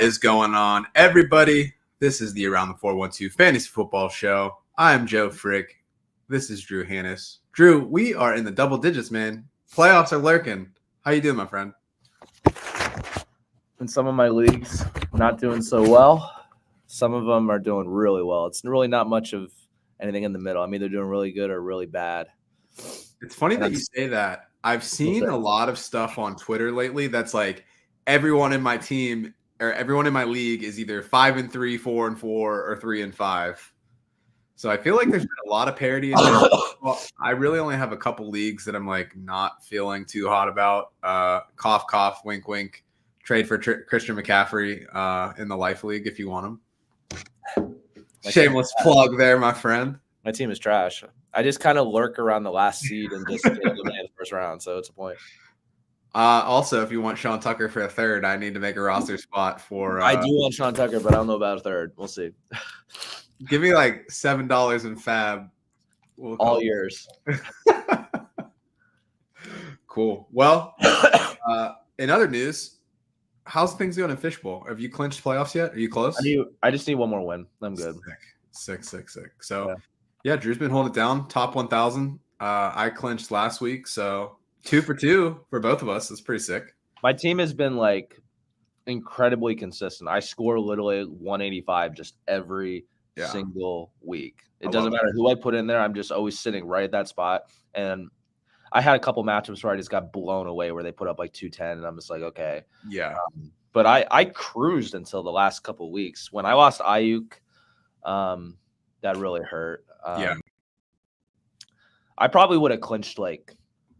is going on, everybody? This is the Around the 412 Fantasy Football Show. I am Joe Frick. This is Drew Hannes. Drew, we are in the double digits, man. Playoffs are lurking. How you doing, my friend? In some of my leagues, not doing so well. Some of them are doing really well. It's really not much of anything in the middle. I'm either doing really good or really bad. It's funny that you say that. I've seen a lot of stuff on Twitter lately that's like everyone in my team or everyone in my league is either 5-3, 4-4, or 3-5. So I feel like there's been a lot of parity in there. Well, I really only have a couple leagues that I'm like not feeling too hot about. Cough, cough, wink, wink. Trade for Christian McCaffrey in the Life League if you want him. Shameless plug there, my friend. My team is trash. I just kind of lurk around the last seed and just get them in the first round, so it's a point. Also, if you want Sean Tucker for a third, I need to make a roster spot for. I do want Sean Tucker, but I don't know about a third. We'll see. Give me like $7 in Fab. All yours. Cool. Well, in other news, how's things going in Fishbowl? Have you clinched playoffs yet? Are you close? I just need one more win. I'm good. Sick. So, yeah, Drew's been holding it down. Top 1,000. I clinched last week, so 2 for 2 for both of us. That's pretty sick. My team has been like incredibly consistent. I score literally 185 just every single week. It doesn't matter who I put in there. I'm just always sitting right at that spot. And I had a couple matchups where I just got blown away where they put up like 210, and I'm just like, okay. Yeah. But I cruised until the last couple of weeks. When I lost Ayuk, that really hurt. I probably would have clinched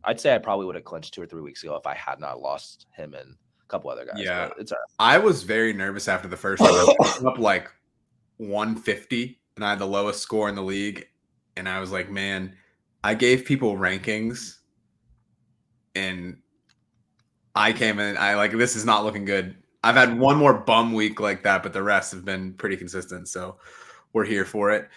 I'd say I probably would have clinched 2 or 3 weeks ago if I had not lost him and a couple other guys. Yeah. It's all right. I was very nervous after the first one. Up like 150, and I had the lowest score in the league. And I was like, man, I gave people rankings, and I came in. This is not looking good. I've had one more bum week like that, but the rest have been pretty consistent. So we're here for it.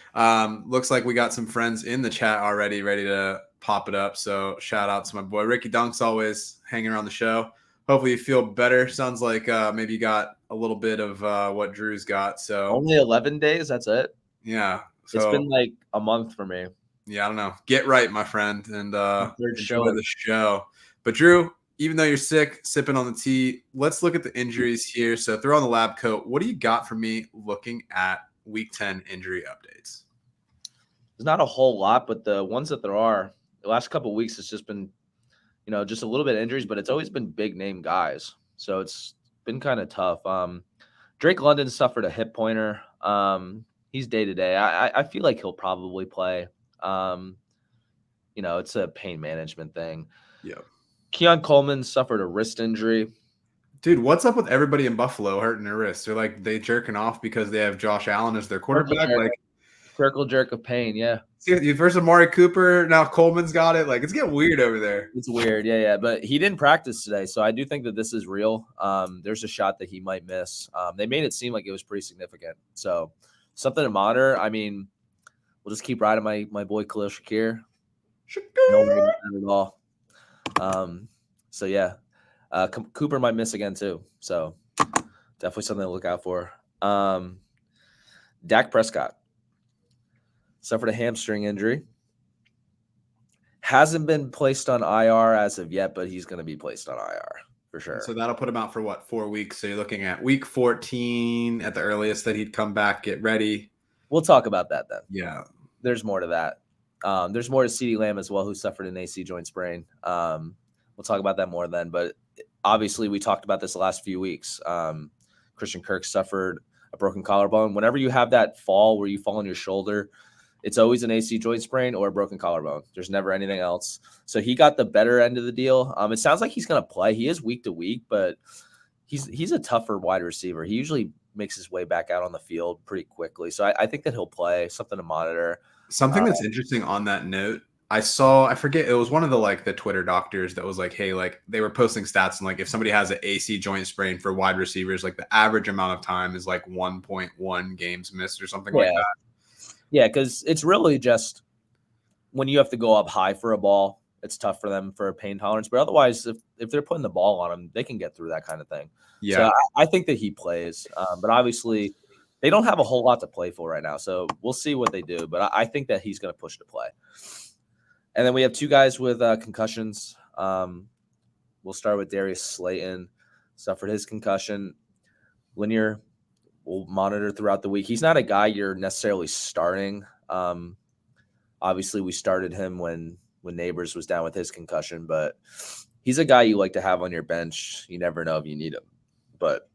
Looks like we got some friends in the chat already ready to pop it up. So shout out to my boy Ricky Dunks, always hanging around the show. Hopefully you feel better. Sounds like maybe you got a little bit of what Drew's got. So only 11 days. That's it. Yeah. So, it's been like a month for me. Yeah, I don't know. Get right, my friend, and enjoy the show. But Drew, even though you're sick, sipping on the tea, let's look at the injuries here. So throw on the lab coat. What do you got for me looking at Week 10 injury updates? There's not a whole lot, but the ones that there are, the last couple of weeks, it's just been, just a little bit of injuries, but it's always been big name guys. So it's been kind of tough. Drake London suffered a hip pointer. He's day to day. I feel like he'll probably play. It's a pain management thing. Yeah. Keon Coleman suffered a wrist injury. Dude, what's up with everybody in Buffalo hurting their wrists? They're like they jerking off because they have Josh Allen as their quarterback. Circle jerk of pain, yeah. See, first Amari Cooper, now Coleman's got it. Like, it's getting weird over there. It's weird, yeah. But he didn't practice today, so I do think that this is real. There's a shot that he might miss. They made it seem like it was pretty significant. So something to monitor. I mean, we'll just keep riding my boy Khalil Shakir. No worries at all. So yeah, Cooper might miss again too. So definitely something to look out for. Dak Prescott suffered a hamstring injury. Hasn't been placed on IR as of yet, but he's going to be placed on IR for sure. So that'll put him out for what, 4 weeks? So you're looking at week 14 at the earliest that he'd come back, get ready. We'll talk about that then. Yeah. There's more to that. There's more to CeeDee Lamb as well, who suffered an AC joint sprain. We'll talk about that more then. But obviously, we talked about this the last few weeks. Christian Kirk suffered a broken collarbone. Whenever you have that fall where you fall on your shoulder, it's always an AC joint sprain or a broken collarbone. There's never anything else. So he got the better end of the deal. It sounds like he's going to play. He is week to week, but he's a tougher wide receiver. He usually makes his way back out on the field pretty quickly. So I think that he'll play. Something to monitor. Something that's interesting on that note, I forget, it was one of the Twitter doctors that was like, hey, they were posting stats and if somebody has an AC joint sprain for wide receivers, the average amount of time is 1.1 games missed or something like that. Yeah, because it's really just when you have to go up high for a ball, it's tough for them for a pain tolerance. But otherwise, if they're putting the ball on him, they can get through that kind of thing. So Yeah. I think that he plays. But obviously, they don't have a whole lot to play for right now. So we'll see what they do. But I think that he's going to push to play. And then we have 2 guys with concussions. We'll start with Darius Slayton. Suffered his concussion. Linear will monitor throughout the week. He's not a guy you're necessarily starting. Obviously, we started him when Neighbors was down with his concussion, but he's a guy you like to have on your bench. You never know if you need him. But,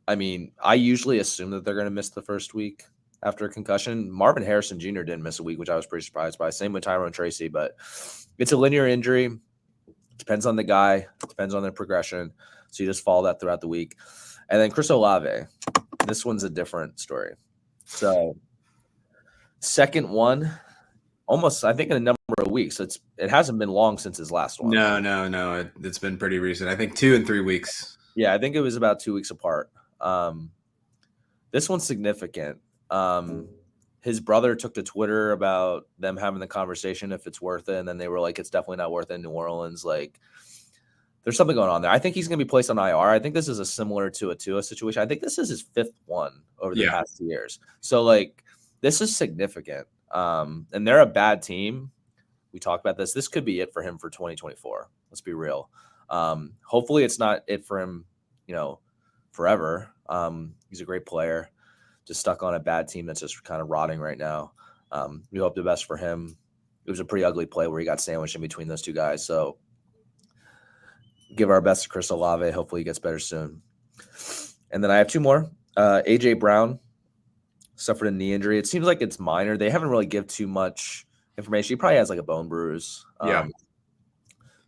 I mean, I usually assume that they're going to miss the first week after a concussion. Marvin Harrison Jr. didn't miss a week, which I was pretty surprised by. Same with Tyrone Tracy, but it's a linear injury. Depends on the guy. Depends on their progression. So you just follow that throughout the week. And then Chris Olave. This one's a different story. So second one, almost I think in a number of weeks. It hasn't been long since his last one. No. It's been pretty recent. I think 2 and 3 weeks. Yeah, I think it was about 2 weeks apart. This one's significant. His brother took to Twitter about them having the conversation if it's worth it, and then they were like, "It's definitely not worth it in New Orleans." Like, there's something going on there. I think he's going to be placed on IR. I think this is a similar to a Tua situation. I think this is his 5th one over the past 2 years. So, like, this is significant. And they're a bad team. We talked about this. This could be it for him for 2024. Let's be real. Hopefully it's not it for him, forever. He's a great player, just stuck on a bad team that's just kind of rotting right now. We hope the best for him. It was a pretty ugly play where he got sandwiched in between those 2 guys. So give our best to Chris Olave. Hopefully he gets better soon. And then I have 2 more. A.J. Brown suffered a knee injury. It seems like it's minor. They haven't really give too much information. He probably has like a bone bruise.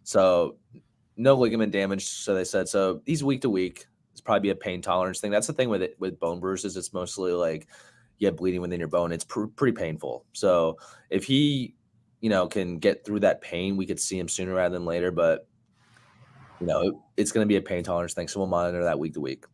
So no ligament damage, so they said. So he's week to week. It's probably be a pain tolerance thing. That's the thing with it, with bone bruises. It's mostly like you have bleeding within your bone. It's pretty painful. So if he, can get through that pain, we could see him sooner rather than later. But it's going to be a pain tolerance thing. So we'll monitor that week to week.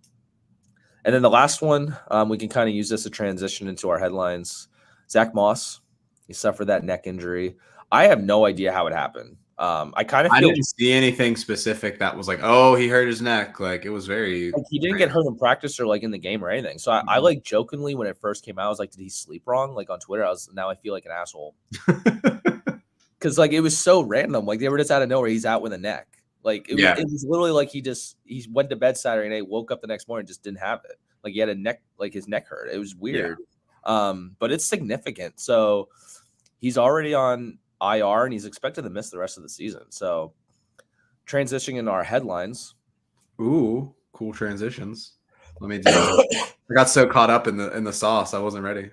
And then the last one, we can kind of use this to transition into our headlines. Zach Moss, he suffered that neck injury. I have no idea how it happened. I didn't see anything specific that was like, oh, he hurt his neck. Like, it was very. Like, he didn't get hurt in practice or like in the game or anything. So I like jokingly when it first came out, I was like, did he sleep wrong? Like on Twitter, now I feel like an asshole because like it was so random. Like they were just out of nowhere. He's out with a neck. Like it was literally like he went to bed Saturday night, woke up the next morning, just didn't have it. Like he had a neck, like his neck hurt. It was weird. But it's significant. So he's already on IR and he's expected to miss the rest of the season. So transitioning into our headlines. Ooh, cool transitions. Let me do it. I got so caught up in the sauce, I wasn't ready.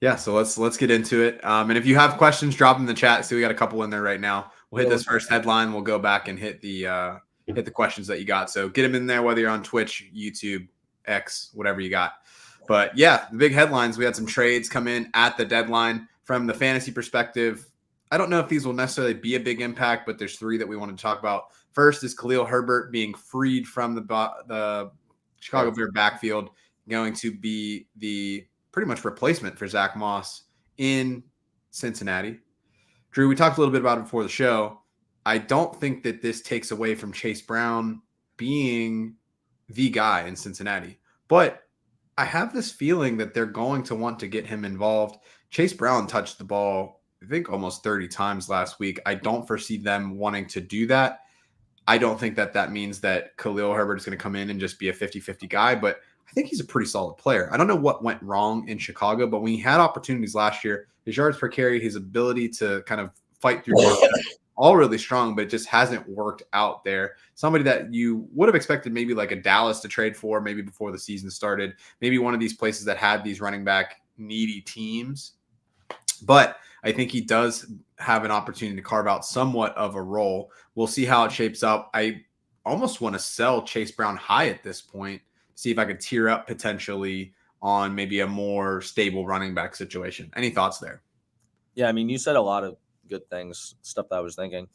Yeah, so let's get into it. And if you have questions, drop them in the chat. See, we got a couple in there right now. We'll hit this first headline. We'll go back and hit the questions that you got. So get them in there, whether you're on Twitch, YouTube, X, whatever you got. But yeah, the big headlines. We had some trades come in at the deadline from the fantasy perspective. I don't know if these will necessarily be a big impact, but there's 3 that we want to talk about. First is Khalil Herbert being freed from the Chicago Bear backfield, going to be the pretty much replacement for Zach Moss in Cincinnati. Drew, we talked a little bit about it before the show. I don't think that this takes away from Chase Brown being the guy in Cincinnati, but I have this feeling that they're going to want to get him involved. Chase Brown touched the ball, I think, almost 30 times last week. I don't foresee them wanting to do that. I don't think that means that Khalil Herbert is going to come in and just be a 50-50 guy, but I think he's a pretty solid player. I don't know what went wrong in Chicago, but when he had opportunities last year, his yards per carry, his ability to kind of fight through all really strong, but it just hasn't worked out there. Somebody that you would have expected maybe like a Dallas to trade for, maybe before the season started, maybe one of these places that had these running back needy teams. But I think he does have an opportunity to carve out somewhat of a role. We'll see how it shapes up. I almost want to sell Chase Brown high at this point, see if I could tier up potentially on maybe a more stable running back situation. Any thoughts there? Yeah, I mean, you said a lot of good things, stuff that I was thinking.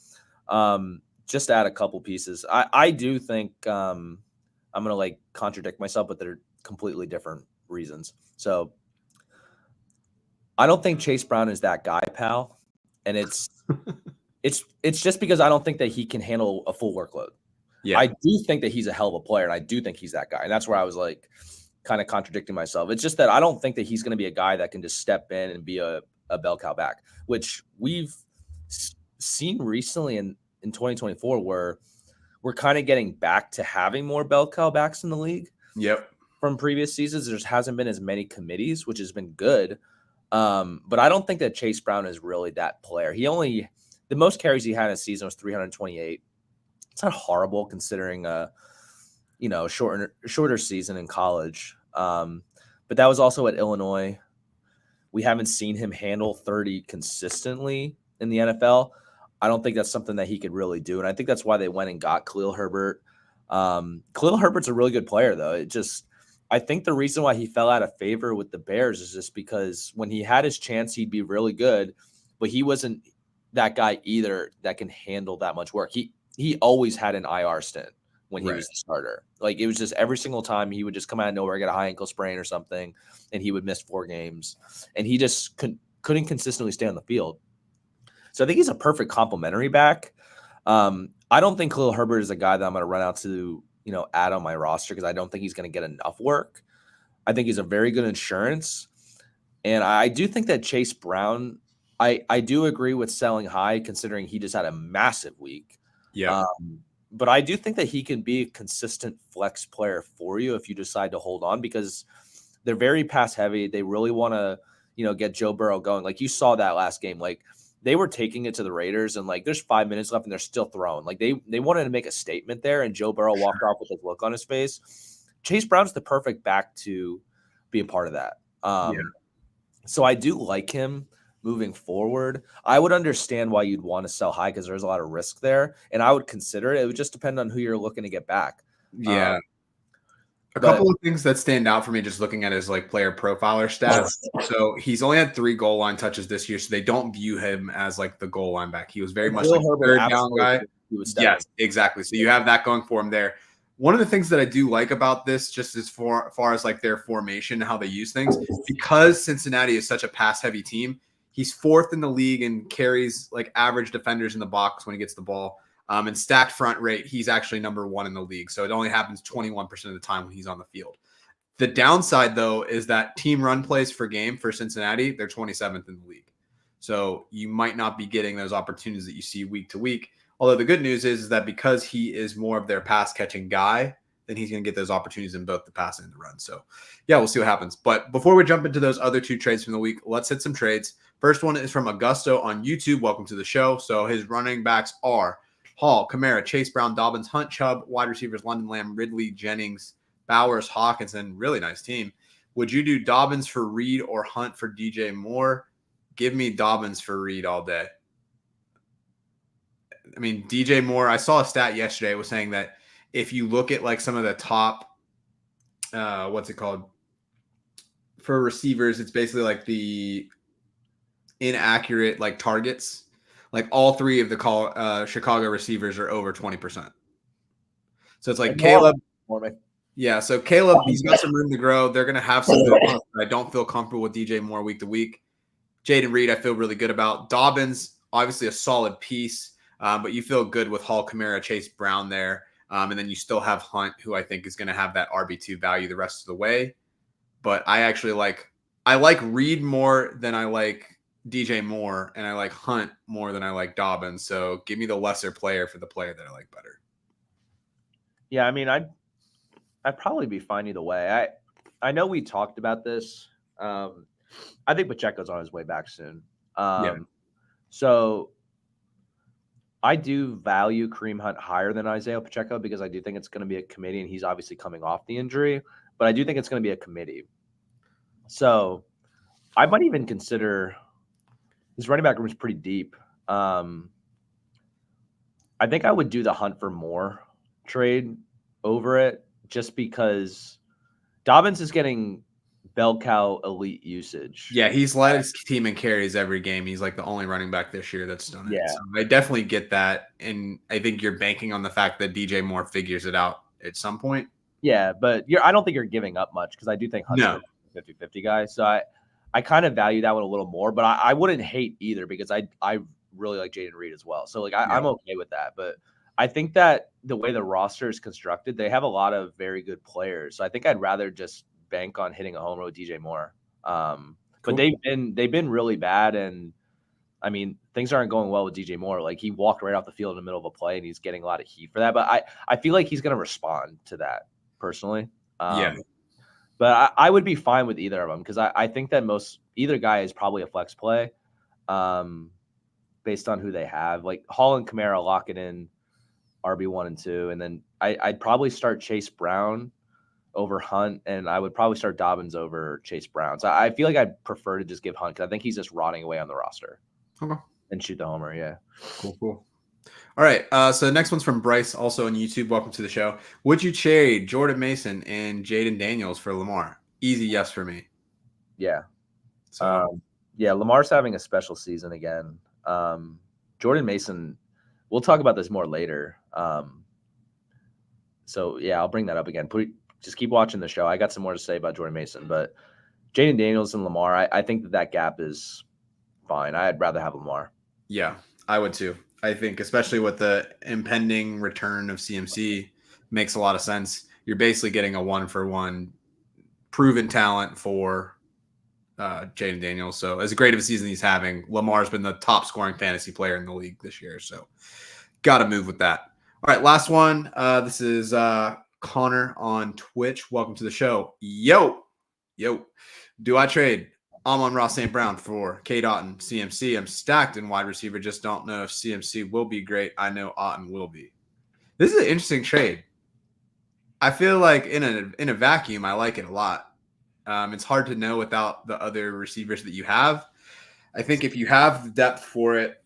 Just to add a couple pieces. I do think I'm going to like contradict myself, but they're completely different reasons. So I don't think Chase Brown is that guy, pal. And it's just because I don't think that he can handle a full workload. Yeah. I do think that he's a hell of a player, and I do think he's that guy. And that's where I was like kind of contradicting myself. It's just that I don't think that he's going to be a guy that can just step in and be a bell cow back, which we've seen recently in 2024, where we're kind of getting back to having more bell cow backs in the league. Yep. From previous seasons, there hasn't been as many committees, which has been good. But I don't think that Chase Brown is really that player. The most carries he had in a season was 328. It's not horrible considering shorter season in college. But that was also at Illinois. We haven't seen him handle 30 consistently in the NFL. I don't think that's something that he could really do. And I think that's why they went and got Khalil Herbert. Khalil Herbert's a really good player, though. I think the reason why he fell out of favor with the Bears is just because when he had his chance, he'd be really good, but he wasn't that guy either that can handle that much work. He always had an IR stint when he was the starter. Like, it was just every single time he would just come out of nowhere, get a high ankle sprain or something, and he would miss 4 games. And he just couldn't consistently stay on the field. So I think he's a perfect complementary back. I don't think Khalil Herbert is a guy that I'm going to run out to, add on my roster because I don't think he's going to get enough work. I think he's a very good insurance. And I do think that Chase Brown, I do agree with selling high considering he just had a massive week. Yeah. But I do think that he can be a consistent flex player for you if you decide to hold on, because they're very pass heavy. They really want to, get Joe Burrow going. Like, you saw that last game. Like, they were taking it to the Raiders, and like there's 5 minutes left and they're still throwing. Like, they wanted to make a statement there, and Joe Burrow walked off with a look on his face. Chase Brown's the perfect back to be a part of that. So I do like him moving forward. I would understand why you'd want to sell high because there's a lot of risk there, and I would consider it. It would just depend on who you're looking to get back. Yeah. A couple of things that stand out for me just looking at his player profiler stats. So he's only had 3 goal line touches this year, so they don't view him as the goal line back. He was very much a third down guy. Yes, exactly. So you have that going for him there. One of the things that I do like about this, just as far as their formation and how they use things, because Cincinnati is such a pass-heavy team, he's 4th in the league and carries average defenders in the box when he gets the ball. And stacked front rate, he's actually number 1 in the league. So it only happens 21% of the time when he's on the field. The downside, though, is that team run plays per game for Cincinnati, they're 27th in the league. So you might not be getting those opportunities that you see week to week. Although the good news is that because he is more of their pass-catching guy, then he's going to get those opportunities in both the pass and the run. So, yeah, we'll see what happens. But before we jump into those other 2 trades from the week, let's hit some trades. First one is from Augusto on YouTube. Welcome to the show. So his running backs are Hall, Kamara, Chase Brown, Dobbins, Hunt, Chubb, wide receivers, London Lamb, Ridley, Jennings, Bowers, Hawkinson. Really nice team. Would you do Dobbins for Reed or Hunt for DJ Moore? Give me Dobbins for Reed all day. I mean, DJ Moore, I saw a stat yesterday. It was saying that if you look at some of the top, for receivers, it's basically the inaccurate targets. All 3 of the Chicago receivers are over 20%. So it's Caleb. Yeah, so Caleb, he's got some room to grow. They're going to have some good ones. I don't feel comfortable with DJ Moore week to week. Jaden Reed, I feel really good about. Dobbins, obviously a solid piece, but you feel good with Hall, Kamara, Chase Brown there. And then you still have Hunt, who I think is going to have that RB2 value the rest of the way. But I actually like Reed more than I like DJ Moore, and I like Hunt more than I like Dobbins. So give me the lesser player for the player that I like better. Yeah, I mean, I'd probably be fine either way. I know we talked about this. I think Pacheco's on his way back soon. So I do value Kareem Hunt higher than Isaiah Pacheco because I do think it's going to be a committee, and he's obviously coming off the injury. But I do think it's going to be a committee. So I might even consider – his running back room is pretty deep. I think I would do the Hunt for Moore trade over it just because Dobbins is getting bell cow elite usage. Yeah, he's led his team in carries every game. He's the only running back this year that's done it. Yeah. So I definitely get that. And I think you're banking on the fact that DJ Moore figures it out at some point. Yeah, but I don't think you're giving up much because I do think Hunt's a 50-50 guy. So I kind of value that one a little more, but I wouldn't hate either because I really like Jaden Reed as well. So like I'm okay with that. But I think that the way the roster is constructed, they have a lot of very good players. So I think I'd rather just bank on hitting a home run with DJ Moore. But they've been really bad, and I mean things aren't going well with DJ Moore. Like he walked right off the field in the middle of a play, and he's getting a lot of heat for that. But I feel like he's going to respond to that personally. But I would be fine with either of them because I think that either guy is probably a flex play, based on who they have. Like Hall and Kamara lock it in RB1 and 2, and then I'd probably start Chase Brown over Hunt, and I would probably start Dobbins over Chase Brown. So I feel like I'd prefer to just give Hunt because I think he's just rotting away on the roster. Okay. And shoot the homer, yeah. Cool. All right, so the next one's from Bryce, also on YouTube. Welcome to the show. Would you trade Jordan Mason and Jaden Daniels for Lamar? Easy yes for me. Yeah. Lamar's having a special season again. Jordan Mason, we'll talk about this more later. So, yeah, I'll bring that up again. Just keep watching the show. I got some more to say about Jordan Mason. But Jaden Daniels and Lamar, I think that gap is fine. I'd rather have Lamar. Yeah, I would too. I think especially with the impending return of CMC makes a lot of sense. You're basically getting a 1-for-1 proven talent for Jaden Daniels. So as great of a season he's having, Lamar's been the top scoring fantasy player in the league this year. So got to move with that. All right, last one. This is Connor on Twitch. Welcome to the show. Yo. Do I trade Amon-Ra St. Brown for K. Otten, CMC? I'm stacked in wide receiver. Just don't know if CMC will be great. I know Otten will be. This is an interesting trade. I feel like in a vacuum, I like it a lot. It's hard to know without the other receivers that you have. I think if you have the depth for it,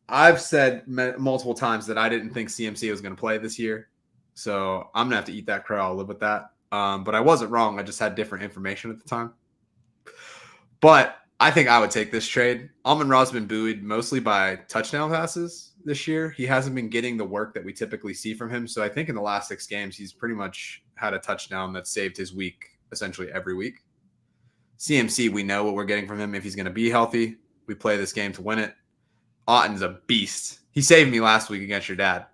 I've said multiple times that I didn't think CMC was going to play this year. So I'm going to have to eat that crow. I'll live with that. But I wasn't wrong. I just had different information at the time. But I think I would take this trade. Amon-Ra's been buoyed mostly by touchdown passes this year. He hasn't been getting the work that we typically see from him. So I think in the last 6 games, he's pretty much had a touchdown that saved his week essentially every week. CMC, we know what we're getting from him. If he's going to be healthy, we play this game to win it. Otten's a beast. He saved me last week against your dad.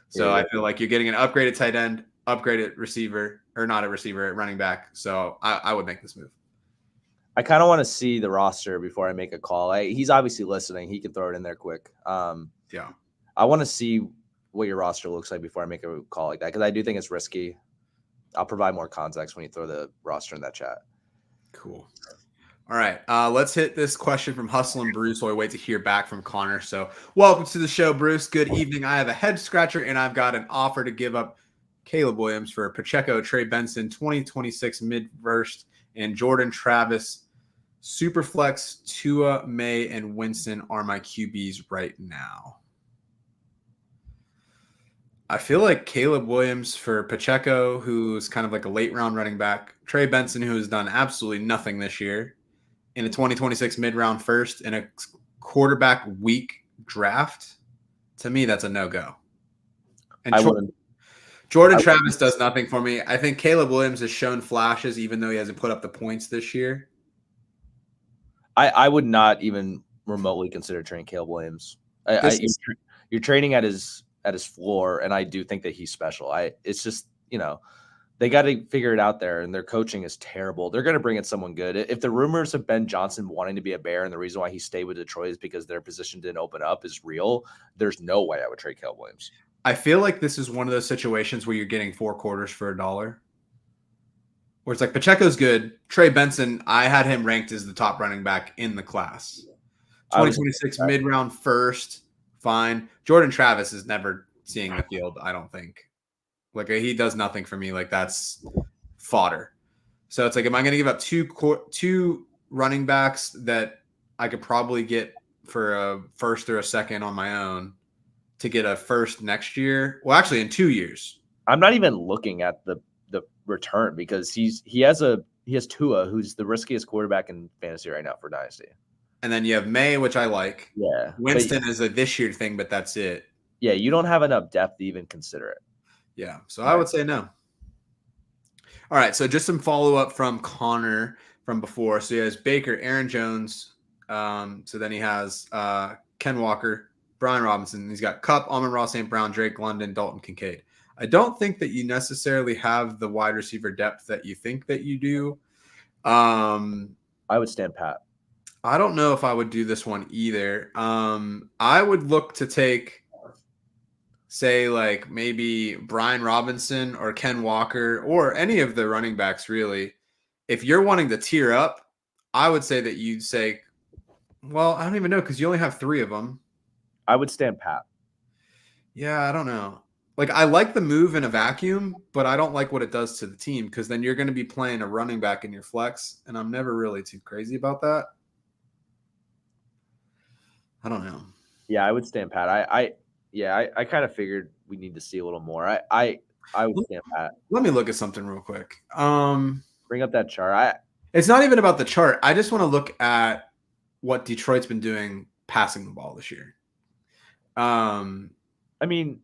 So yeah. I feel like you're getting an upgraded tight end, upgraded receiver, or not a receiver, running back. So I would make this move. I kind of want to see the roster before I make a call. He's obviously listening. He can throw it in there quick. Yeah. I want to see what your roster looks like before I make a call like that because I do think it's risky. I'll provide more context when you throw the roster in that chat. Cool. All right. Let's hit this question from Hustle and Bruce while we wait to hear back from Connor. So welcome to the show, Bruce. Good evening. I have a head scratcher, and I've got an offer to give up Caleb Williams for Pacheco, Trey Benson, 2026 mid-first, and Jordan Travis. Superflex, Tua, May, and Winston are my QBs right now. I feel like Caleb Williams for Pacheco, who's kind of like a late-round running back. Trey Benson, who has done absolutely nothing this year. In a 2026 mid-round first in a quarterback weak draft. To me, that's a no-go. And Jordan Travis does nothing for me. I think Caleb Williams has shown flashes, even though he hasn't put up the points this year. I would not even remotely consider trading Caleb Williams. You're trading at his floor, and I do think that he's special. It's just, they got to figure it out there, and their coaching is terrible. They're going to bring in someone good. If the rumors of Ben Johnson wanting to be a Bear and the reason why he stayed with Detroit is because their position didn't open up is real, there's no way I would trade Caleb Williams. I feel like this is one of those situations where you're getting 4 quarters for $1. Where it's like Pacheco's good. Trey Benson, I had him ranked as the top running back in the class. 2026 mid-round first, fine. Jordan Travis is never seeing the field, I don't think. Like, he does nothing for me. Like, that's fodder. So it's like, am I going to give up two running backs that I could probably get for a first or a second on my own to get a first next year? Well, actually, in 2 years. I'm not even looking at the return because he has Tua, who's the riskiest quarterback in fantasy right now for Dynasty. And then you have May, which I like. Yeah. Winston is a this year thing, but that's it. Yeah, you don't have enough depth to even consider it. Yeah, so I would say no. All right, so just some follow-up from Connor. from before. So he has Baker, Aaron Jones. So then he has Ken Walker, Brian Robinson. He's got Kupp, Amon-Ra St. Brown, Drake London, Dalton Kincaid. I don't think that you necessarily have the wide receiver depth that you think that you do. I would stand pat. I don't know if I would do this one either. I would look to take, say, like maybe Brian Robinson or Ken Walker or any of the running backs, really. If you're wanting to tier up, I would say that you'd say, well, I don't even know because you only have 3 of them. I would stand pat. Yeah, I don't know. Like, I like the move in a vacuum, but I don't like what it does to the team because then you're going to be playing a running back in your flex, and I'm never really too crazy about that. I don't know. Yeah, I would stand pat. I kind of figured we need to see a little more. I would stand pat. Let me look at something real quick. Bring up that chart. It's not even about the chart. I just want to look at what Detroit's been doing passing the ball this year. I mean,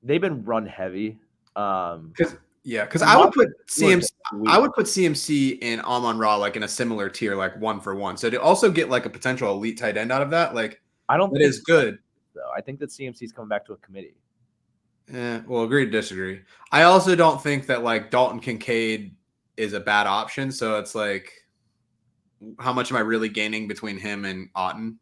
they've been run heavy. Because I would put CMC. I would put CMC and Amon-Ra like in a similar tier, like 1 for 1. So to also get like a potential elite tight end out of that, like I don't. It is good. Though I think that CMC is coming back to a committee. Well, agree to disagree. I also don't think that like Dalton Kincaid is a bad option. So it's like, how much am I really gaining between him and Otten?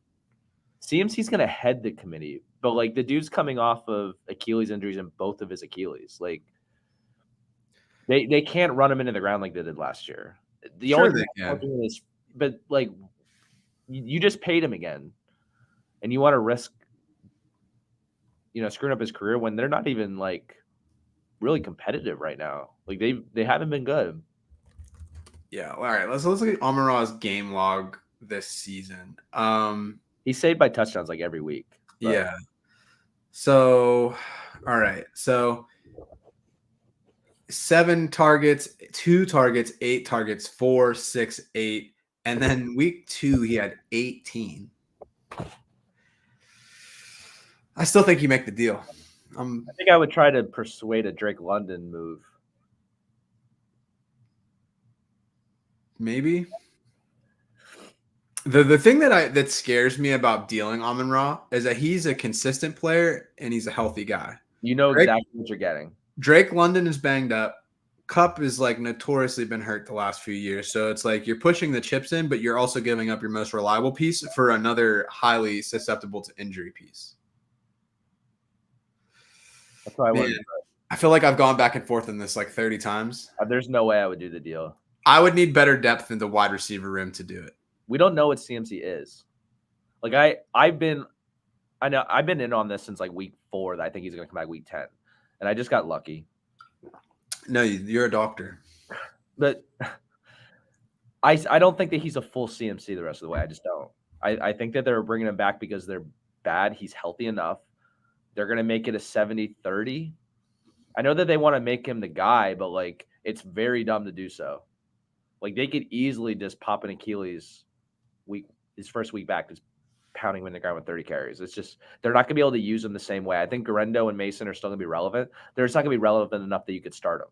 CMC's going to head the committee, but like the dude's coming off of Achilles injuries in both of his Achilles. Like they can't run him into the ground like they did last year. The Sure only they can. thing is, but like you just paid him again, and you want to risk, screwing up his career when they're not even like really competitive right now. Like they haven't been good. Yeah. All right. Let's look at Amon-Ra's game log this season. He's saved by touchdowns like every week. But. Yeah. So, all right. So 7 targets, 2 targets, 8 targets, 4, 6, 8. And then week 2, he had 18. I still think you make the deal. I think I would try to persuade a Drake London move. Maybe. The thing that scares me about dealing Amon-Ra is that he's a consistent player and he's a healthy guy. You know exactly what you're getting. Drake London is banged up. Kupp is like notoriously been hurt the last few years. So it's like you're pushing the chips in, but you're also giving up your most reliable piece for another highly susceptible to injury piece. That's why I feel like I've gone back and forth in this like 30 times. There's no way I would do the deal. I would need better depth in the wide receiver room to do it. We don't know what CMC is. Like I've been in on this since like week 4 that I think he's going to come back week 10, and I just got lucky. No, you're a doctor. But I don't think that he's a full CMC the rest of the way. I just don't. I think that they're bringing him back because they're bad. He's healthy enough. They're going to make it a 70-30. I know that they want to make him the guy, but like it's very dumb to do so. Like they could easily just pop an Achilles his first week back, just pounding him in the ground with 30 carries. It's just they're not going to be able to use him the same way. I think Garendo and Mason are still going to be relevant. They're just not going to be relevant enough that you could start them.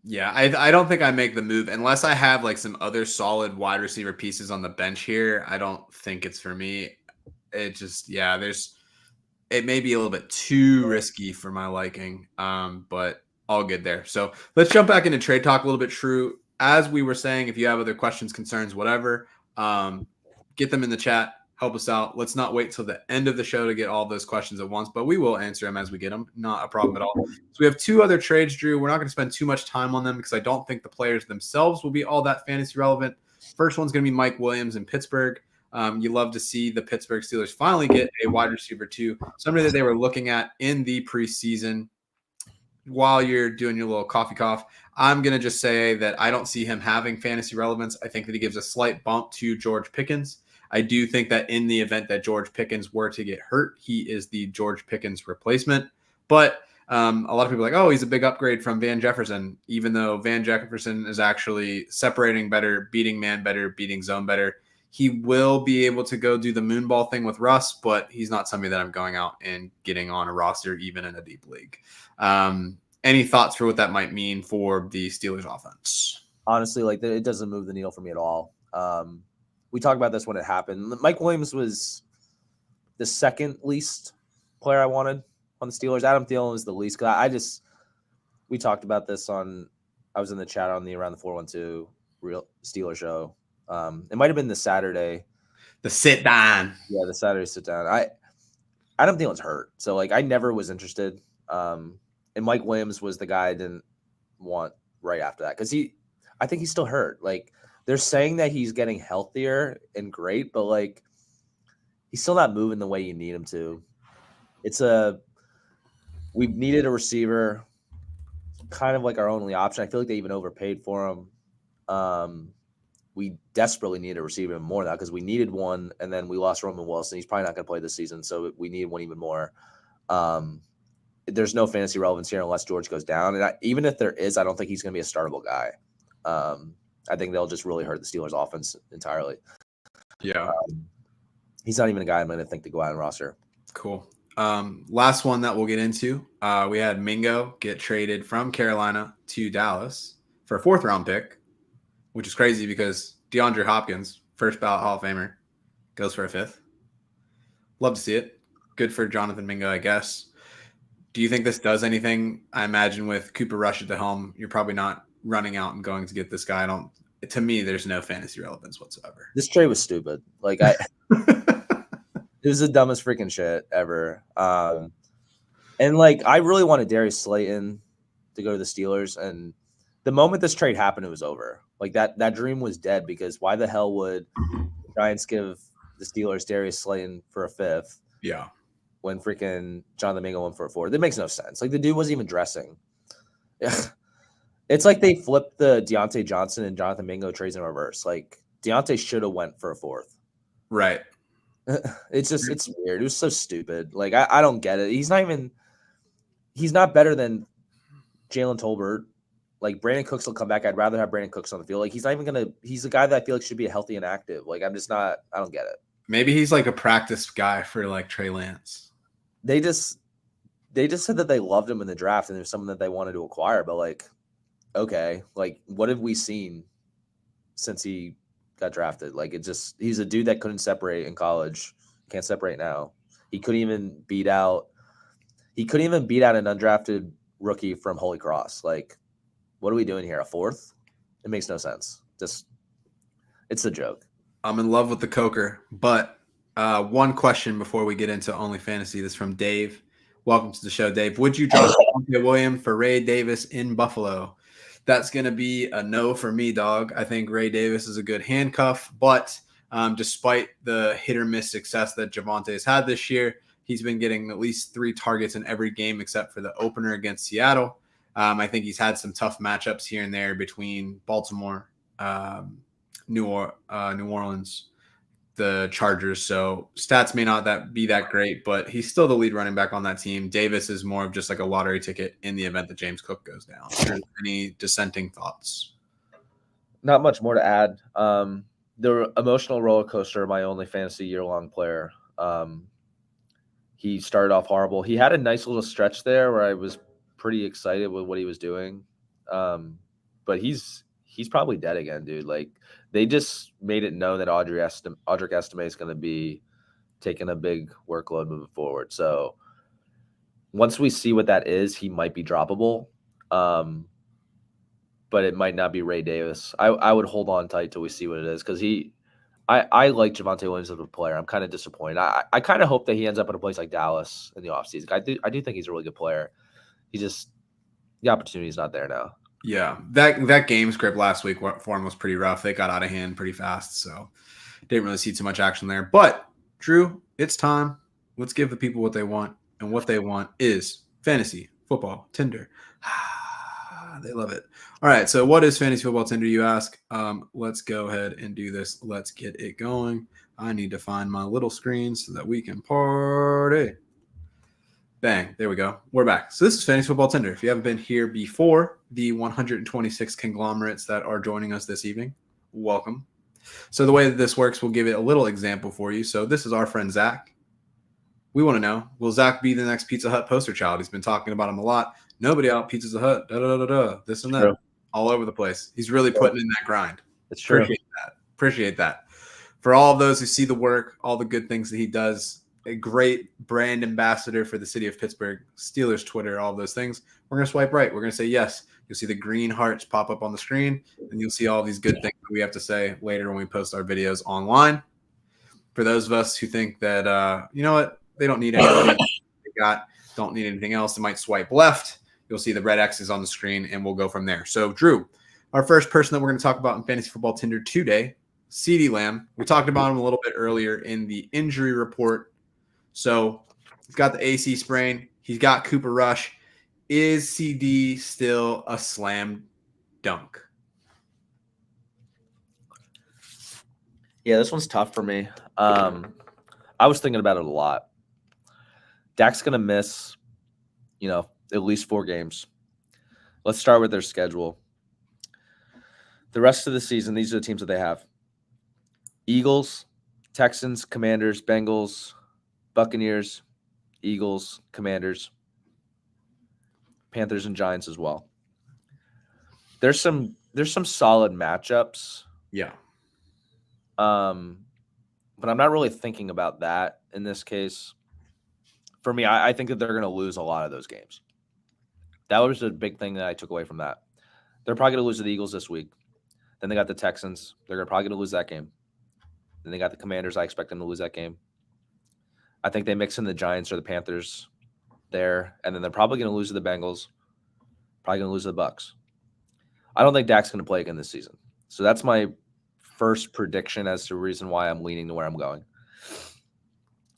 Yeah, I don't think I make the move unless I have like some other solid wide receiver pieces on the bench here. I don't think it's for me. It just it may be a little bit too risky for my liking, but all good there. So let's jump back into trade talk a little bit. True, as we were saying, if you have other questions, concerns, whatever, get them in the chat. Help us out. Let's not wait till the end of the show to get all those questions at once, but we will answer them as we get them. Not a problem at all. So we have 2 other trades, Drew. We're not going to spend too much time on them because I don't think the players themselves will be all that fantasy relevant. First one's going to be Mike Williams in Pittsburgh. You love to see the Pittsburgh Steelers finally get a wide receiver too, somebody that they were looking at in the preseason. While you're doing your little coffee cough, I'm going to just say that I don't see him having fantasy relevance. I think that he gives a slight bump to George Pickens. I do think that in the event that George Pickens were to get hurt, he is the George Pickens replacement. But a lot of people are like, oh, he's a big upgrade from Van Jefferson, even though Van Jefferson is actually separating better, beating man better, beating zone better. He will be able to go do the moonball thing with Russ, but he's not somebody that I'm going out and getting on a roster, even in a deep league. Any thoughts for what that might mean for the Steelers offense? Honestly, like it doesn't move the needle for me at all. We talked about this when it happened. Mike Williams was the second least player I wanted on the Steelers. Adam Thielen was the least. Cause we talked about this I was in the chat on the Around the 412 Real Steeler show. It might have been the Saturday. The sit down. Yeah, the Saturday sit down. Adam Thielen's hurt. So like I never was interested. And Mike Williams was the guy I didn't want right after that. Cause I think he's still hurt. Like they're saying that he's getting healthier and great, but like he's still not moving the way you need him to. We've needed a receiver, kind of like our only option. I feel like they even overpaid for him. We desperately need a receiver more now because we needed one, and then we lost Roman Wilson. He's probably not going to play this season, so we need one even more. There's no fantasy relevance here unless George goes down, and even if there is, I don't think he's going to be a startable guy. I think they'll just really hurt the Steelers' offense entirely. Yeah. He's not even a guy I'm going to think to go out and roster. Cool. Last one that we'll get into. We had Mingo get traded from Carolina to Dallas for a 4th-round pick, which is crazy because DeAndre Hopkins, first ballot Hall of Famer, goes for a 5th. Love to see it. Good for Jonathan Mingo, I guess. Do you think this does anything? I imagine with Cooper Rush at the helm, you're probably not running out and going to get this guy. To me, there's no fantasy relevance whatsoever. This trade was stupid. Like it was the dumbest freaking shit ever. And like I really wanted Darius Slayton to go to the Steelers, and the moment this trade happened, it was over. Like that dream was dead because why the hell would the Giants give the Steelers Darius Slayton for a 5th? Yeah. When freaking Jonathan Mingo went for a 4th. That makes no sense. Like the dude wasn't even dressing. Yeah. It's like they flipped the Deontay Johnson and Jonathan Mingo trades in reverse. Like Deontay should have went for a 4th. Right. It's weird. It was so stupid. Like I don't get it. He's not better than Jalen Tolbert. Like Brandon Cooks will come back. I'd rather have Brandon Cooks on the field. Like he's a guy that I feel like should be healthy and active. Like I don't get it. Maybe he's like a practice guy for like Trey Lance. They just said that they loved him in the draft and there's someone that they wanted to acquire, but like, okay, like what have we seen since he got drafted? Like he's a dude that couldn't separate in college. Can't separate now. He couldn't even beat out an undrafted rookie from Holy Cross. Like, what are we doing here? A 4th? It makes no sense. It's a joke. I'm in love with the Coker, but one question before we get into Only Fantasy. This is from Dave. Welcome to the show, Dave. Would you draft Williams for Ray Davis in Buffalo? That's going to be a no for me, dog. I think Ray Davis is a good handcuff, but despite the hit-or-miss success that Javonte has had this year, he's been getting at least 3 targets in every game except for the opener against Seattle. I think he's had some tough matchups here and there between Baltimore, New Orleans, the Chargers. So stats may not be that great, but he's still the lead running back on that team. Davis is more of just like a lottery ticket in the event that James Cook goes down. Any dissenting thoughts? Not much more to add. The emotional roller coaster of my only fantasy year-long player. He started off horrible. He had a nice little stretch there where I was pretty excited with what he was doing. But he's probably dead again, dude. Like they just made it known that Audric Estime is going to be taking a big workload moving forward. So once we see what that is, he might be droppable. But it might not be Ray Davis. I would hold on tight till we see what it is because I like Javonte Williams as a player. I'm kind of disappointed. I kind of hope that he ends up at a place like Dallas in the offseason. I do think he's a really good player. The opportunity is not there now. Yeah, that game script last week for him was pretty rough. They got out of hand pretty fast, so didn't really see too much action there. But Drew, it's time. Let's give the people what they want, and what they want is fantasy football Tinder. They love it. All right, so what is fantasy football Tinder, you ask? Let's go ahead and do this. Let's get it going. I need to find my little screen so that we can party. Bang. There we go. We're back. So this is Fantasy Football Tinder. If you haven't been here before, the 126 conglomerates that are joining us this evening, welcome. So the way that this works, we'll give it a little example for you. So this is our friend Zach. We want to know, will Zach be the next Pizza Hut poster child? He's been talking about him a lot. Nobody out Pizza Hut, this and that, True. all over the place. He's really putting in that grind. It's true. Appreciate that. For all of those who see the work, all the good things that he does, a great brand ambassador for the city of Pittsburgh, Steelers Twitter, all those things, we're going to swipe right. We're going to say yes. You'll see the green hearts pop up on the screen, and you'll see all these good things that we have to say later when we post our videos online. For those of us who think that, you know what, they don't need anything don't need anything else, they might swipe left. You'll see the red X's on the screen, and we'll go from there. So, Drew, our first person that we're going to talk about in Fantasy Football Tinder today, CeeDee Lamb. We talked about him a little bit earlier in the injury report. So, he's got the AC sprain. He's got Cooper Rush. Is CeeDee still a slam dunk? Yeah, this one's tough for me. I was thinking about it a lot. Dak's going to miss, at least 4 games. Let's start with their schedule. The rest of the season, these are the teams that they have. Eagles, Texans, Commanders, Bengals, Buccaneers, Eagles, Commanders, Panthers, and Giants as well. There's some solid matchups. Yeah. But I'm not really thinking about that in this case. For me, I think that they're going to lose a lot of those games. That was a big thing that I took away from that. They're probably going to lose to the Eagles this week. Then they got the Texans. They're probably going to lose that game. Then they got the Commanders. I expect them to lose that game. I think they mix in the Giants or the Panthers there. And then they're probably going to lose to the Bengals. Probably going to lose to the Bucs. I don't think Dak's going to play again this season. So that's my first prediction as to the reason why I'm leaning to where I'm going.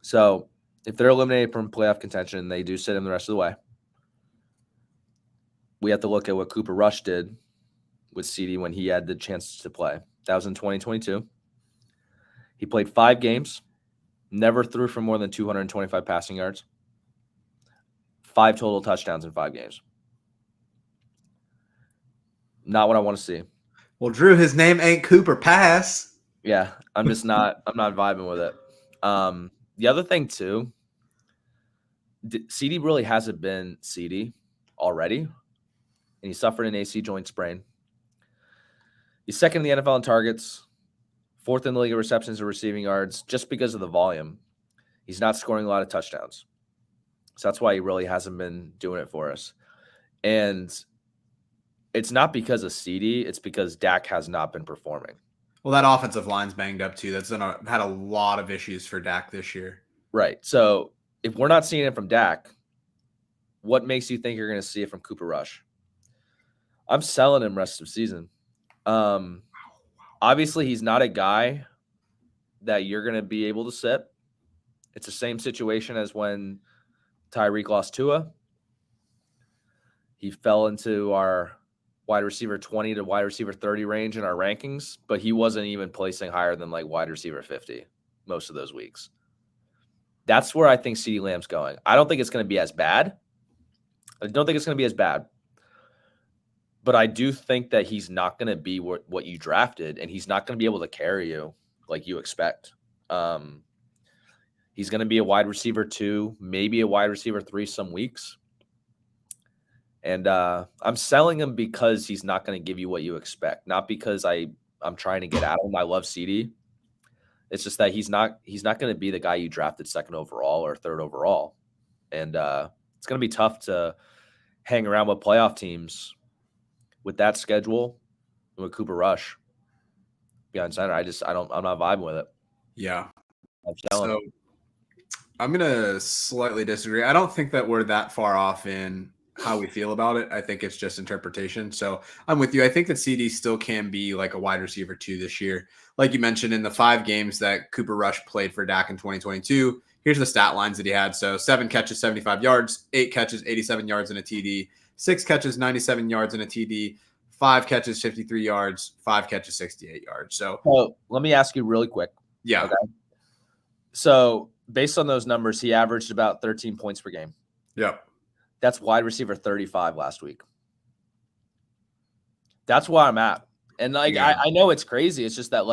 So if they're eliminated from playoff contention, they do sit him the rest of the way. We have to look at what Cooper Rush did with CeeDee when he had the chance to play. That was in 2022. He played 5 games, never threw for more than 225 passing yards, 5 total touchdowns in 5 games. Not what I want to see. Well, Drew, his name ain't Cooper Pass. Yeah, I'm not vibing with it. The other thing too, CeeDee really hasn't been CeeDee already, and he suffered an AC joint sprain. He's second in the NFL in targets, 4th in the league in receptions and receiving yards, just because of the volume. He's not scoring a lot of touchdowns, so that's why he really hasn't been doing it for us. And it's not because of CeeDee, it's because Dak has not been performing. Well, that offensive line's banged up too. That's had a lot of issues for Dak this year. Right. So if we're not seeing it from Dak, what makes you think you're going to see it from Cooper Rush? I'm selling him rest of season. Obviously, he's not a guy that you're going to be able to sit. It's the same situation as when Tyreek lost Tua. He fell into our wide receiver 20 to wide receiver 30 range in our rankings, but he wasn't even placing higher than like wide receiver 50 most of those weeks. That's where I think CeeDee Lamb's going. I don't think it's going to be as bad. But I do think that he's not going to be what you drafted, and he's not going to be able to carry you like you expect. He's going to be a wide receiver 2, maybe a wide receiver 3 some weeks. And I'm selling him because he's not going to give you what you expect, not because I'm trying to get at him. I love CeeDee. It's just that he's not going to be the guy you drafted 2nd overall or 3rd overall. And it's going to be tough to hang around with playoff teams with that schedule with Cooper Rush behind center. I'm not vibing with it. Yeah. So I'm going to slightly disagree. I don't think that we're that far off in how we feel about it. I think it's just interpretation. So I'm with you. I think that CeeDee still can be like a wide receiver 2 this year. Like you mentioned, in the 5 games that Cooper Rush played for Dak in 2022, here's the stat lines that he had. So 7 catches, 75 yards, 8 catches, 87 yards and a TD, 6 catches, 97 yards and a TD, 5 catches, 53 yards, 5 catches, 68 yards. So let me ask you really quick. Yeah. Okay. So based on those numbers, he averaged about 13 points per game. Yep. That's wide receiver 35 last week. That's where I'm at. And I know it's crazy. It's just that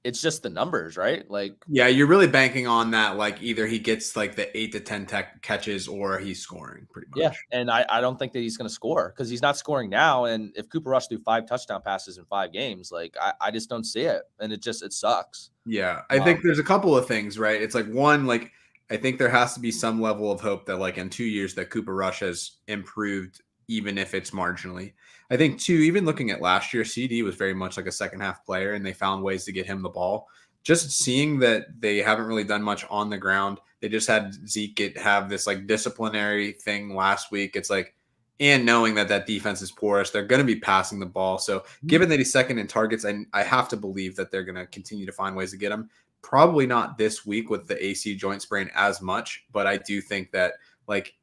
it's just the numbers, right? Like, yeah, you're really banking on that. Like either he gets like the 8 to 10 catches or he's scoring pretty much. yeah. And I don't think that he's going to score because he's not scoring now. And if Cooper Rush threw 5 touchdown passes in 5 games, like I just don't see it. And it sucks. Yeah. I think there's a couple of things, right? It's like one, like I think there has to be some level of hope that like in 2 years that Cooper Rush has improved, even if it's marginally. I think two, even looking at last year, CeeDee was very much like a second half player and they found ways to get him the ball. Just seeing that they haven't really done much on the ground. They just had Zeke have this like disciplinary thing last week. It's like, and knowing that that defense is porous, they're going to be passing the ball. So given that he's second in targets, I have to believe that they're going to continue to find ways to get him. Probably not this week with the AC joint sprain as much, but I do think that like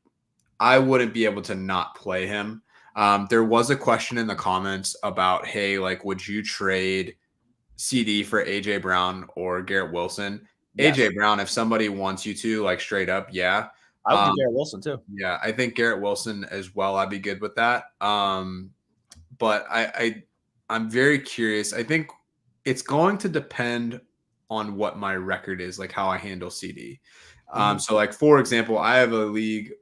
I wouldn't be able to not play him. There was a question in the comments about, hey, like, would you trade CeeDee for AJ Brown or Garrett Wilson? Yes. AJ Brown, if somebody wants you to, like straight up, yeah. I would do Garrett Wilson too. Yeah, I think Garrett Wilson as well. I'd be good with that. But I'm very curious. I think it's going to depend on what my record is, like how I handle CeeDee. So like for example, I have a league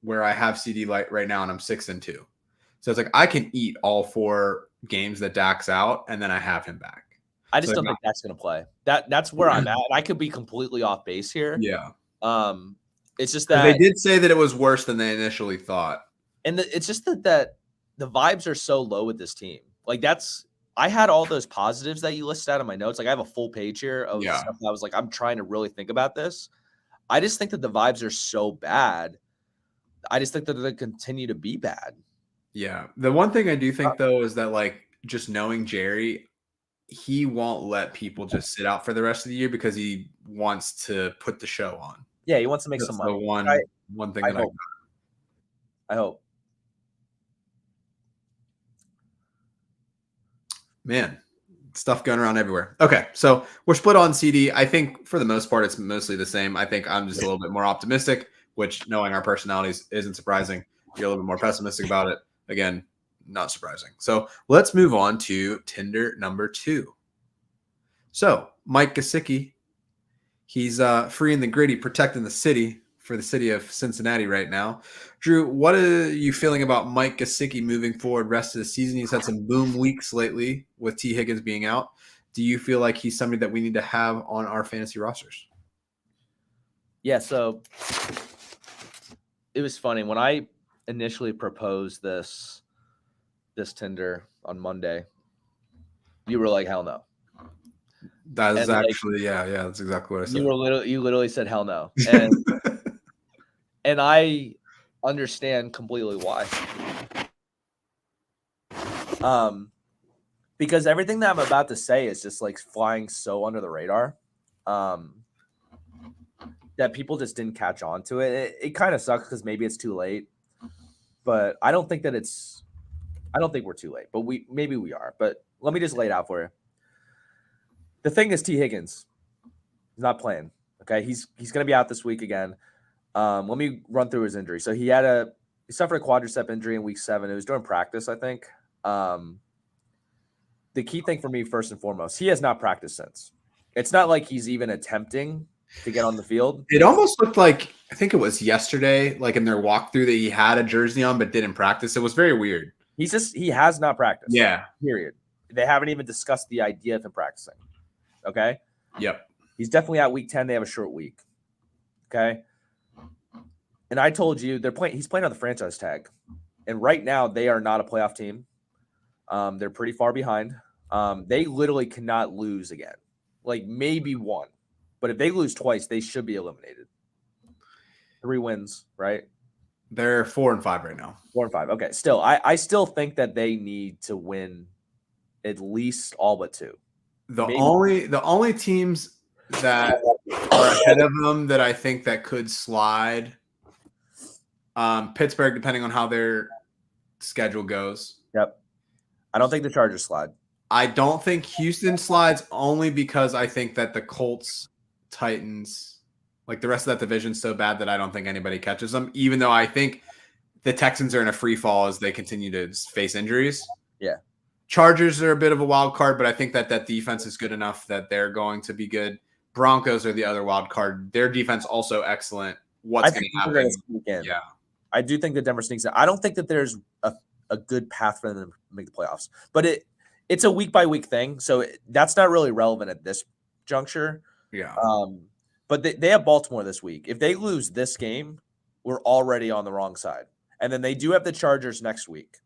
where I have CeeDee right now and I'm 6-2. So it's like I can eat all 4 games that Dak's out and then I have him back. I just don't think Dak's going to play. That's where I'm at. I could be completely off base here. Yeah. It's just that they did say that it was worse than they initially thought. And it's just that the vibes are so low with this team. Like I had all those positives that you listed out of my notes. Like I have a full page here of stuff that I was like, I'm trying to really think about this. I just think that the vibes are so bad. I just think that they continue to be bad. Yeah. The one thing I do think though is that like just knowing Jerry, he won't let people just sit out for the rest of the year because he wants to put the show on. Yeah, he wants to make some money. The one thing that I hope. Man, stuff going around everywhere. Okay, so we're split on CeeDee. I think for the most part, it's mostly the same. I think I'm just a little bit more optimistic, which knowing our personalities isn't surprising. You're a little bit more pessimistic about it. Again, not surprising. So let's move on to Tinder number 2. So Mike Gesicki, he's free in the gritty, protecting the city for the city of Cincinnati right now. Drew, what are you feeling about Mike Gesicki moving forward rest of the season? He's had some boom weeks lately with T. Higgins being out. Do you feel like he's somebody that we need to have on our fantasy rosters? Yeah, so it was funny. When I initially proposed this Tinder on Monday, you were like, hell no. That is actually, yeah, that's exactly what I said. You literally said hell no. And and I understand completely why. Because everything that I'm about to say is just like flying so under the radar. That people just didn't catch on to it. It kind of sucks because maybe it's too late. But I don't think we're too late. But maybe we are. But let me just lay it out for you. The thing is, T. Higgins, he's not playing. Okay, he's going to be out this week again. Let me run through his injury. So he suffered a quadricep injury in week 7. It was during practice, I think. The key thing for me, first and foremost, he has not practiced since. It's not like he's even attempting to get on the field. It almost looked like, I think it was yesterday, like in their walkthrough, that he had a jersey on but didn't practice. It was very weird. He has not practiced. Yeah. Period. They haven't even discussed the idea of him practicing. Okay? Yep. He's definitely out week 10. They have a short week. Okay? And I told you he's playing on the franchise tag. And right now they are not a playoff team. They're pretty far behind. They literally cannot lose again. Like maybe one. But if they lose twice, they should be eliminated. 3 wins, right? They're 4-5 right now. 4-5. Okay. Still, I still think that they need to win at least all but 2. The only teams that are ahead of them that I think that could slide, Pittsburgh, depending on how their schedule goes. Yep. I don't think the Chargers slide. I don't think Houston slides, only because I think that the Colts, Titans, like the rest of that division is so bad that I don't think anybody catches them, even though I think the Texans are in a free fall as they continue to face injuries. Yeah. Chargers are a bit of a wild card, but I think that defense is good enough that they're going to be good. Broncos are the other wild card. Their defense also excellent. What's going to happen? Yeah. I do think that Denver sneaks in. I don't think that there's a good path for them to make the playoffs, but it's a week by week thing. So that's not really relevant at this juncture. Yeah. But they have Baltimore this week. If they lose this game, we're already on the wrong side. And then they do have the Chargers next week.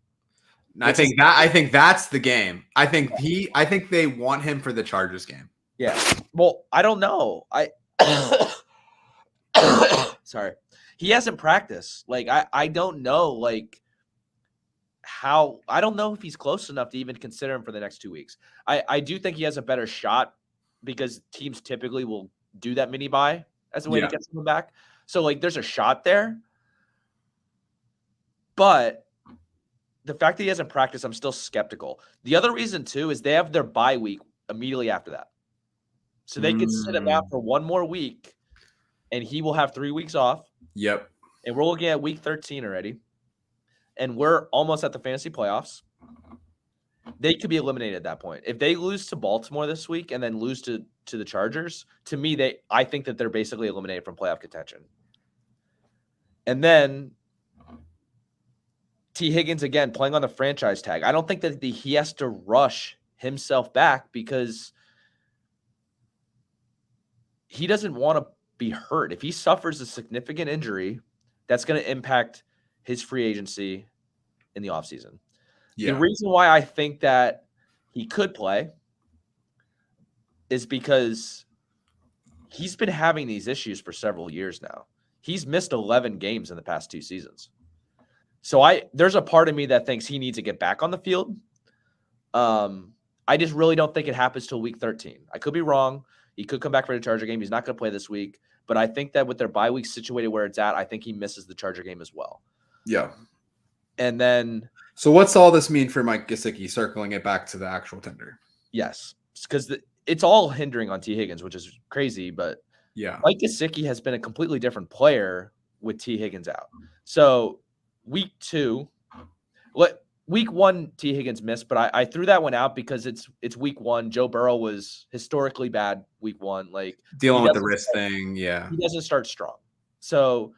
I think that's the game. I think they want him for the Chargers game. Yeah. Well, I don't know. Sorry. He hasn't practiced. Like I don't know like how I don't know if he's close enough to even consider him for the next 2 weeks. I do think he has a better shot because teams typically will do that mini buy as a way to get someone back. So like there's a shot there. But the fact that he hasn't practiced, I'm still skeptical. The other reason too is they have their bye week immediately after that. So they could sit him out for one more week and he will have 3 weeks off. Yep. And we're looking at week 13 already. And we're almost at the fantasy playoffs. They could be eliminated at that point. If they lose to Baltimore this week and then lose to the Chargers, to me, I think that they're basically eliminated from playoff contention. And then T. Higgins, again, playing on the franchise tag. I don't think that he has to rush himself back because he doesn't want to be hurt. If he suffers a significant injury, that's going to impact his free agency in the offseason. Yeah. The reason why I think that he could play is because he's been having these issues for several years now. He's missed 11 games in the past 2 seasons. So there's a part of me that thinks he needs to get back on the field. I just really don't think it happens till week 13. I could be wrong. He could come back for the Charger game. He's not going to play this week. But I think that with their bye week situated where it's at, I think he misses the Charger game as well. Yeah. And then... So what's all this mean for Mike Gesicki, circling it back to the actual Tinder? Yes. Because it's all hindering on T. Higgins, which is crazy. But yeah, Mike Gesicki has been a completely different player with T. Higgins out. So week 2... Week 1, T. Higgins missed, but I threw that one out because it's week 1. Joe Burrow was historically bad week 1. Like dealing with the wrist thing, yeah. He doesn't start strong. So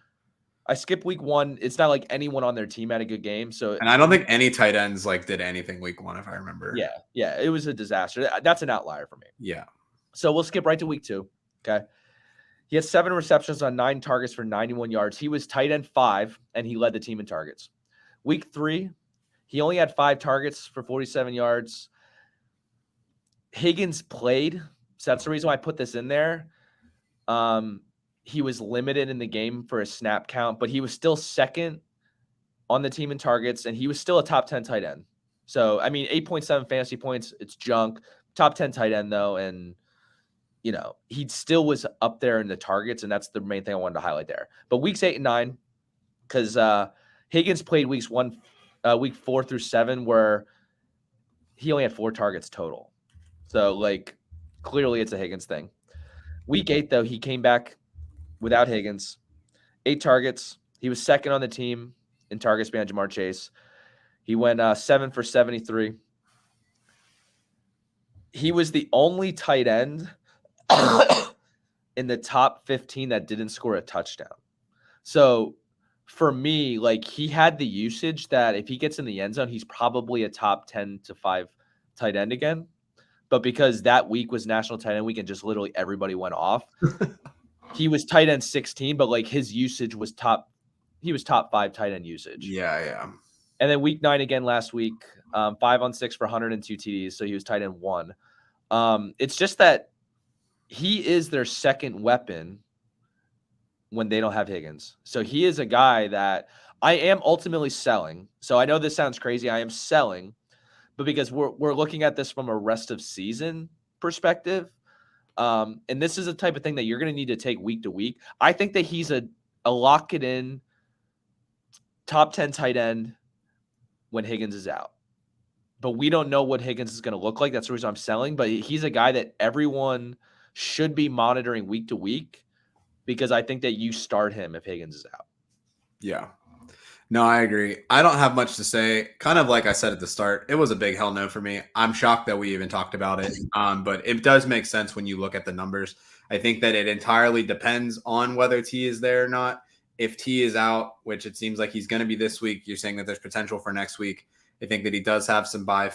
I skipped week 1. It's not like anyone on their team had a good game. And I don't think any tight ends did anything week 1, if I remember. Yeah, it was a disaster. That's an outlier for me. Yeah. So we'll skip right to week 2. Okay. He had 7 receptions on 9 targets for 91 yards. He was tight end 5, and he led the team in targets. Week 3. He only had 5 targets for 47 yards. Higgins played, so that's the reason why I put this in there. He was limited in the game for a snap count, but he was still second on the team in targets, and he was still a top 10 tight end. So, 8.7 fantasy points, it's junk. Top 10 tight end, though, and, he still was up there in the targets, and that's the main thing I wanted to highlight there. But weeks 8 and 9, because Higgins played week 4 through 7, where he only had 4 targets total. So, clearly it's a Higgins thing. Week 8, though, he came back without Higgins. 8 targets. He was second on the team in targets behind Jamar Chase. He went 7 for 73. He was the only tight end in the top 15 that didn't score a touchdown. So, for me, he had the usage that if he gets in the end zone, he's probably a top 10 to 5 tight end again. But because that week was National Tight End Week and just literally everybody went off, he was tight end 16, but his usage was he was top 5 tight end usage. Yeah. And then week 9 again last week, 5 on 6 for 102 TDs. So he was tight end 1. It's just that he is their second weapon when they don't have Higgins. So he is a guy that I am ultimately selling. So I know this sounds crazy. I am selling, but because we're looking at this from a rest of season perspective. And this is a type of thing that you're going to need to take week to week. I think that he's a lock it in top 10 tight end when Higgins is out. But we don't know what Higgins is going to look like. That's the reason I'm selling. But he's a guy that everyone should be monitoring week to week, because I think that you start him if Higgins is out. Yeah. No, I agree. I don't have much to say. Kind of like I said at the start, it was a big hell no for me. I'm shocked that we even talked about it. But it does make sense when you look at the numbers. I think that it entirely depends on whether T is there or not. If T is out, which it seems like he's going to be this week, you're saying that there's potential for next week. I think that he does have some bye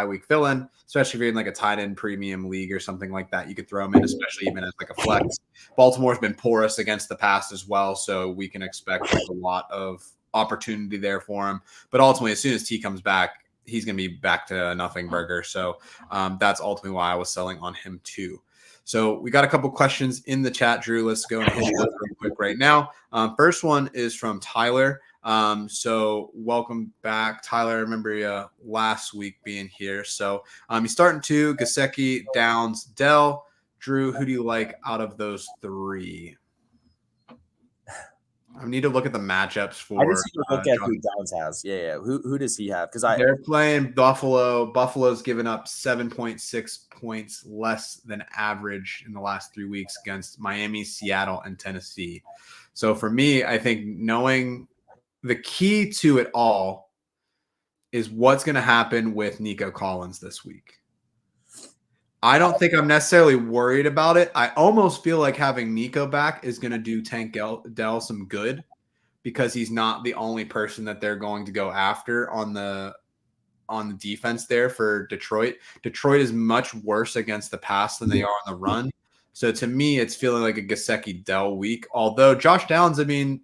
week fill in, especially if you're in like a tight end premium league or something like that. You could throw him in, especially even as like a flex. Baltimore's been porous against the pass as well, so we can expect like a lot of opportunity there for him. But ultimately, as soon as T comes back, he's going to be back to a nothing burger. So that's ultimately why I was selling on him too. So we got a couple questions in the chat, Drew. Let's go and hit those real quick right now. First one is from Tyler. So welcome back, Tyler. I remember you last week being here. So he's starting to Gesicki, Downs, Dell. Drew, who do you like out of those three? I need to look at the matchups for. I just need to look at who Downs has. Yeah. Who does he have? Because they're playing Buffalo. Buffalo's given up 7.6 points less than average in the last 3 weeks against Miami, Seattle, and Tennessee. So for me, I think knowing the key to it all is what's going to happen with Nico Collins this week. I don't think I'm necessarily worried about it. I almost feel like having Nico back is going to do Tank Dell some good because he's not the only person that they're going to go after on the defense there for Detroit. Detroit is much worse against the pass than they are on the run. So to me, it's feeling like a Gesicki Dell week. Although Josh Downs, I mean,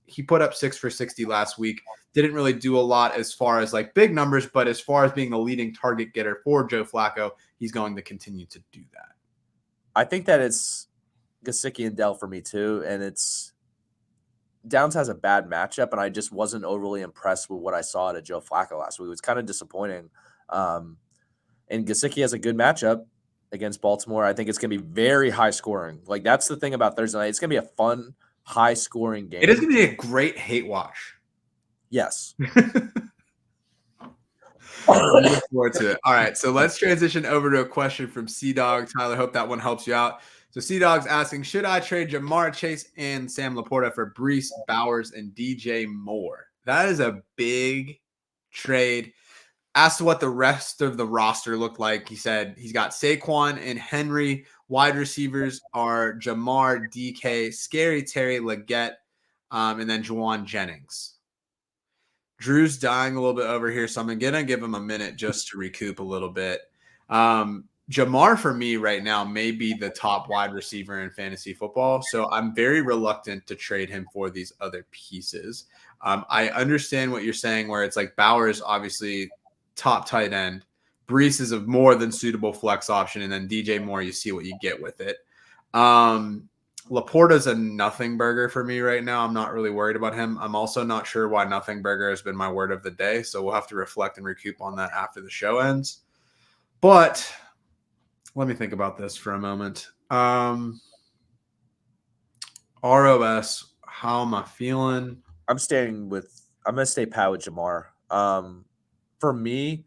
he put up 6 for 60 last week. Didn't really do a lot as far as like big numbers, but as far as being the leading target getter for Joe Flacco, he's going to continue to do that. I think that it's Gesicki and Dell for me too. And it's Downs has a bad matchup, and I just wasn't overly impressed with what I saw out of Joe Flacco last week. It was kind of disappointing. And Gesicki has a good matchup against Baltimore. I think it's going to be very high scoring. Like, that's the thing about Thursday night. It's going to be a fun, high scoring game. It is going to be a great hate watch. Yes. I'm looking forward to it. All right, so let's transition over to a question from C-Dog. Tyler, hope that one helps you out. So C-Dog's asking, should I trade Jamar Chase and Sam Laporta for Breece, Bowers, and DJ Moore? That is a big trade. Asked what the rest of the roster looked like. He said he's got Saquon and Henry. Wide receivers are Jamar, DK, Scary Terry, Leggett, and then Juwan Jennings. Drew's dying a little bit over here, so I'm going to give him a minute just to recoup a little bit. Jamar, for me right now, may be the top wide receiver in fantasy football, so I'm very reluctant to trade him for these other pieces. I understand what you're saying, where it's like Bowers, obviously, top tight end. Breece is a more than suitable flex option, and then DJ Moore, you see what you get with it. Laporta's a nothing burger for me right now. I'm not really worried about him. I'm also not sure why nothing burger has been my word of the day, so we'll have to reflect and recoup on that after the show ends. But let me think about this for a moment. ROS, how am I feeling? I'm going to stay pat with Jamar. For me,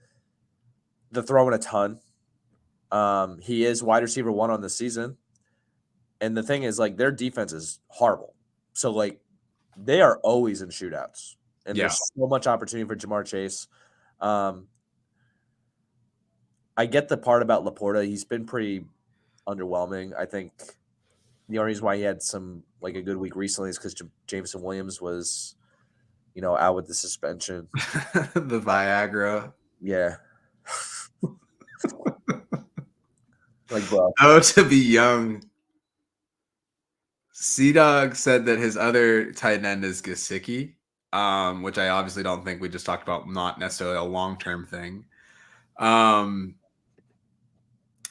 the throwing a ton. He is wide receiver 1 on the season. And the thing is, like, their defense is horrible. So, like, they are always in shootouts. And there's so much opportunity for Jamar Chase. I get the part about Laporta. He's been pretty underwhelming. I think the only reason why he had a good week recently is because Jameson Williams was, out with the suspension. The Viagra. Yeah. Like, bro. Oh, to be young. C-Dog said that his other tight end is Gesicki, which I obviously don't think we just talked about, not necessarily a long-term thing.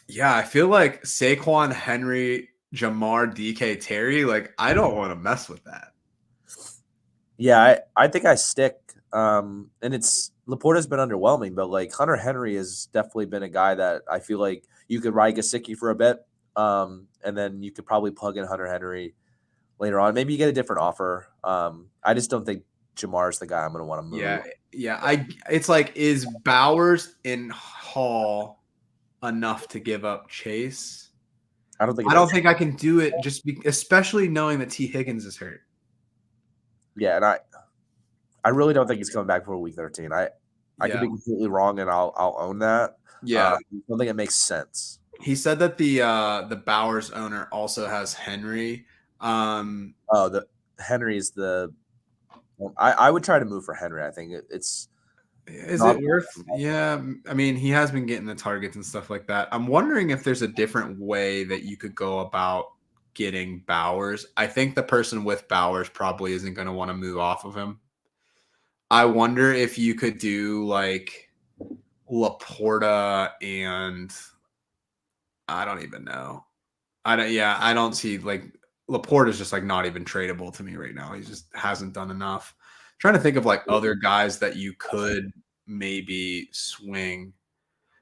Yeah, I feel like Saquon, Henry, Jamar, DK, Terry, like, I don't want to mess with that. Yeah, I think I stick. And Laporta's been underwhelming, but like Hunter Henry has definitely been a guy that I feel like you could ride Gesicki for a bit. And then you could probably plug in Hunter Henry later on. Maybe you get a different offer. I just don't think Jamar's the guy I'm going to want to move. Yeah. It's like, is Bowers in Hall enough to give up Chase? I don't think I can do it, especially knowing that T. Higgins is hurt. Yeah, and I really don't think he's coming back for week 13. I could be completely wrong, and I'll own that. Yeah. I don't think it makes sense. He said that the Bowers owner also has Henry. The Henry's the. I would try to move for Henry. I think it's. Is it worth? Yeah, I mean, he has been getting the targets and stuff like that. I'm wondering if there's a different way that you could go about getting Bowers. I think the person with Bowers probably isn't going to want to move off of him. I wonder if you could do like Laporta and I don't even know. I don't see like Laporta is just like not even tradable to me right now. He just hasn't done enough. I'm trying to think of like other guys that you could maybe swing.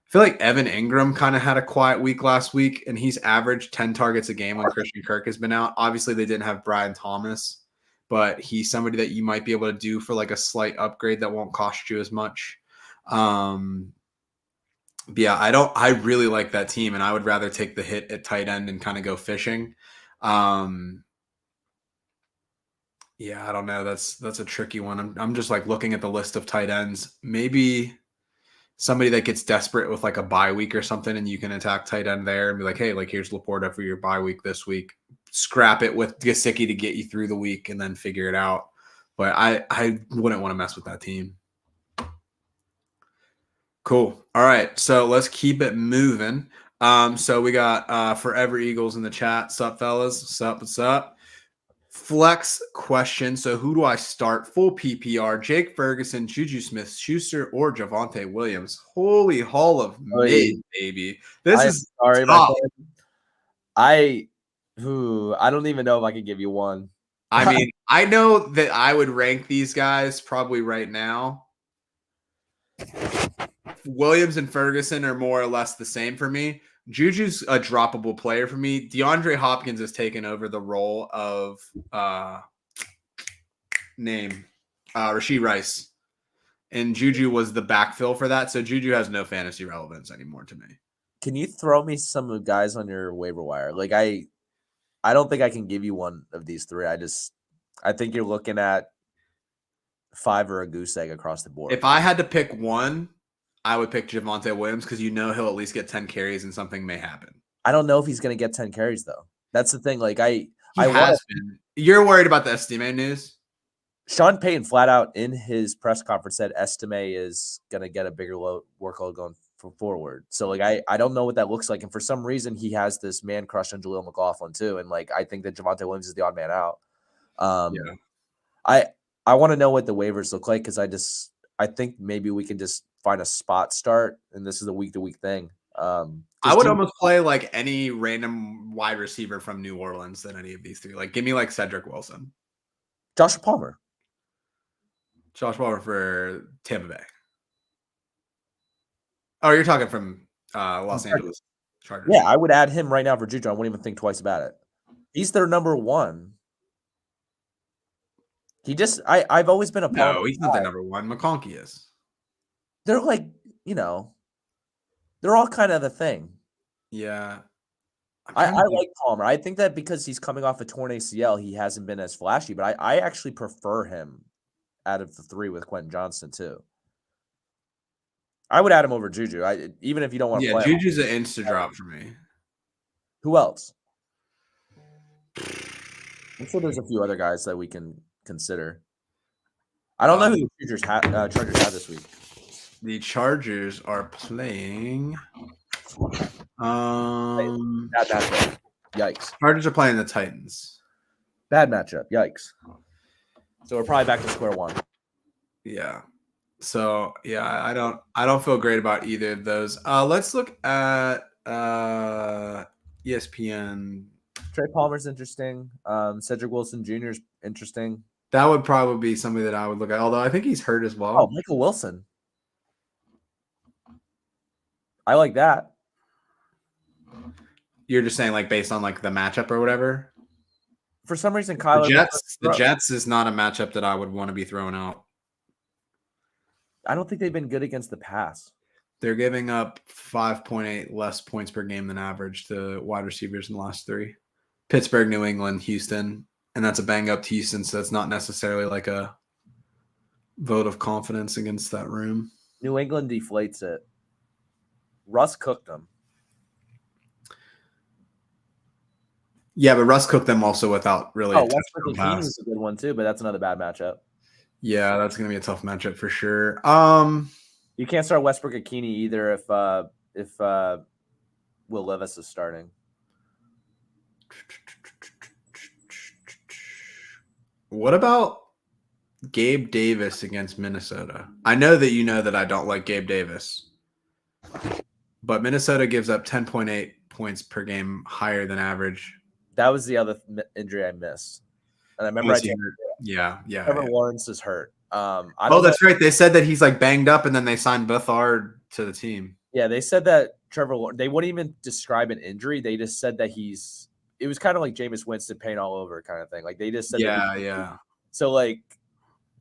I feel like Evan Ingram kind of had a quiet week last week, and he's averaged 10 targets a game when Christian Kirk has been out. Obviously, they didn't have Brian Thomas, but he's somebody that you might be able to do for like a slight upgrade that won't cost you as much. But yeah, I really like that team, and I would rather take the hit at tight end and kind of go fishing. Yeah, I don't know. That's a tricky one. I'm just like looking at the list of tight ends. Maybe somebody that gets desperate with like a bye week or something, and you can attack tight end there and be like, hey, like here's Laporta for your bye week this week. Scrap it with Gesicki to get you through the week and then figure it out. But I wouldn't want to mess with that team. Cool. All right. So let's keep it moving. So we got Forever Eagles in the chat. Sup, fellas? What's up? Flex question. So who do I start? Full PPR. Jake Ferguson, Juju Smith-Schuster, or Javonte Williams? Holy Hall of Made, baby. This is sorry, my friend. I don't even know if I could give you one. I mean, I know that I would rank these guys probably right now. Williams and Ferguson are more or less the same for me. Juju's a droppable player for me. DeAndre Hopkins has taken over the role of Rashee Rice. And Juju was the backfill for that. So Juju has no fantasy relevance anymore to me. Can you throw me some of the guys on your waiver wire? Like I don't think I can give you one of these three. I think you're looking at 5 or a goose egg across the board. If I had to pick one, I would pick Javonte Williams because he'll at least get 10 carries and something may happen. I don't know if he's going to get 10 carries though. That's the thing. Like he has been. You're worried about the Estime news? Sean Payton flat out in his press conference said Estime is going to get a bigger workload going forward. So like I don't know what that looks like. And for some reason he has this man crush on Jaleel McLaughlin too. And like I think that Javonte Williams is the odd man out. I want to know what the waivers look like because I think maybe we can just find a spot start, and this is a week-to-week thing. I would almost play like any random wide receiver from New Orleans than any of these three. Like, give me like Cedric Wilson, Josh Palmer for Tampa Bay. Oh, you're talking from Los Angeles Chargers. Yeah, I would add him right now for Juju. I wouldn't even think twice about it. He's their number one. I've always been a no, he's not the number one. McConkey is. They're like, they're all kind of the thing. Yeah. I like Palmer. I think that because he's coming off a torn ACL, he hasn't been as flashy, but I actually prefer him out of the three with Quentin Johnston too. I would add him over Juju. Even if you don't want to play him. Juju's an insta drop for me. Who else? I'm sure there's a few other guys that we can consider. I don't know who the Chargers have this week. The Chargers are playing. Bad matchup. Yikes. Chargers are playing the Titans. Bad matchup. Yikes. So we're probably back to square one. Yeah. So yeah, I don't feel great about either of those. Let's look at ESPN. Trey Palmer's interesting. Cedric Wilson Jr. is interesting. That would probably be somebody that I would look at. Although I think he's hurt as well. Oh, Michael Wilson. I like that. You're just saying like based on like the matchup or whatever? For some reason, Kyler. The Jets is not a matchup that I would want to be throwing out. I don't think they've been good against the pass. They're giving up 5.8 less points per game than average to wide receivers in the last three. Pittsburgh, New England, Houston. And that's a bang up Houston, so it's not necessarily like a vote of confidence against that room. New England deflates it. Russ cooked them. Yeah, but Russ cooked them also without really. Westbrook-Ikine is a good one too, but that's another bad matchup. Yeah, that's gonna be a tough matchup for sure. You can't start Westbrook-Ikine either if Will Levis is starting. What about Gabe Davis against Minnesota? I know that you know that I don't like Gabe Davis, but Minnesota gives up 10.8 points per game, higher than average. That was the other injury I missed, and I remember yeah. Trevor Lawrence is hurt. That's right. They said that he's like banged up, and then they signed Bethard to the team. Yeah, they said that they wouldn't even describe an injury. They just said that it was kind of like Jameis Winston pain all over kind of thing. Like they just said, yeah. So like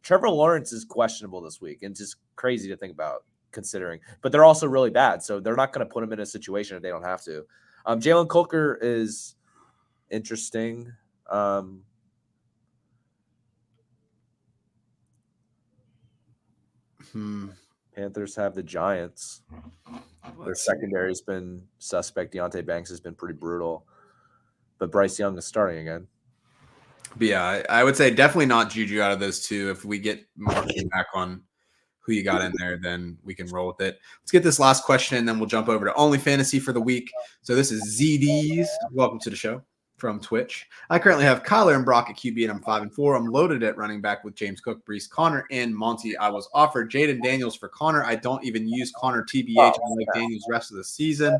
Trevor Lawrence is questionable this week, and just crazy to think about considering. But they're also really bad, so they're not going to put him in a situation if they don't have to. Jalen Coker is interesting. Panthers have the Giants. Their secondary has been suspect. Deontay Banks has been pretty brutal, but Bryce Young is starting again. But yeah, I would say definitely not Juju out of those two. If we get more feedback on who you got in there, then we can roll with it. Let's get this last question, and then we'll jump over to OnlyFantasy for the week. So this is ZD's. Welcome to the show from Twitch. I currently have Kyler and Brock at QB, and I'm 5-4. I'm loaded at running back with James Cook, Brees, Connor, and Monty. I was offered Jaden Daniels for Connor. I don't even use Connor TBH. I like Daniels rest of the season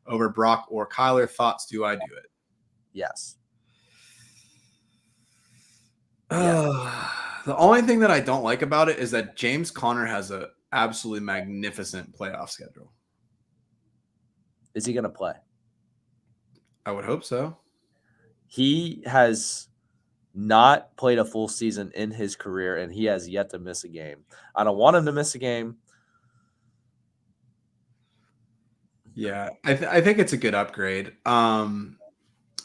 over Brock or Kyler. Thoughts? Do I do it? Yes. The only thing that I don't like about it is that James Conner has an absolutely magnificent playoff schedule. Is he going to play? I would hope so. He has not played a full season in his career, and he has yet to miss a game. I don't want him to miss a game. Yeah, I think it's a good upgrade. I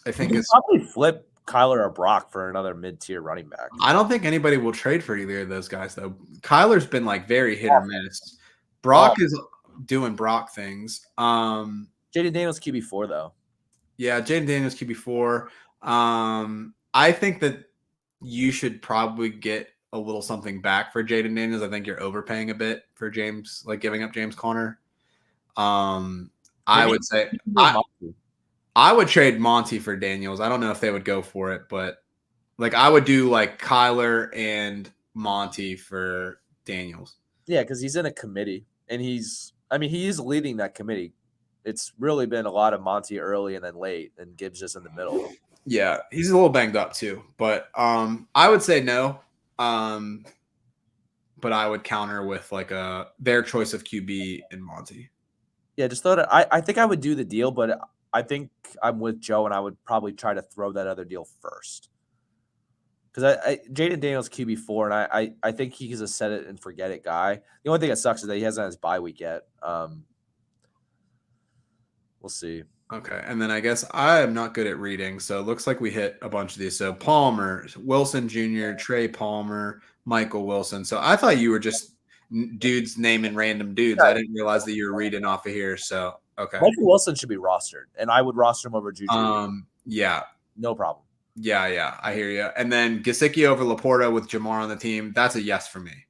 think it's probably flip Kyler or Brock for another mid-tier running back. I don't think anybody will trade for either of those guys, though. Kyler's been like very hit or miss. Brock is doing Brock things. Jaden Daniels QB4 though. Yeah, Jaden Daniels QB4. I think that you should probably get a little something back for Jaden Daniels. I think you're overpaying a bit for James, like giving up James Conner. I would say I would trade Monty for Daniels. I don't know if they would go for it, but like I would do like Kyler and Monty for Daniels. Yeah, because he's in a committee, and he is leading that committee. It's really been a lot of Monty early and then late, and Gibbs just in the middle. Yeah, he's a little banged up too, but I would say no. But I would counter with like their choice of QB and Monty. Yeah, just thought I think I would do the deal, but I think I'm with Joe, and I would probably try to throw that other deal first. Because Jaden Daniels QB4, and I think he's a set it and forget it guy. The only thing that sucks is that he hasn't had his bye week yet. We'll see. Okay, and then I guess I am not good at reading, so it looks like we hit a bunch of these. So Palmer, Wilson Jr., Trey Palmer, Michael Wilson. So I thought you were just dudes naming random dudes. I didn't realize that you were reading off of here. So okay, Michael Wilson should be rostered, and I would roster him over Juju. Yeah, no problem. Yeah, I hear you. And then Gesicki over Laporta with Jamar on the team. That's a yes for me.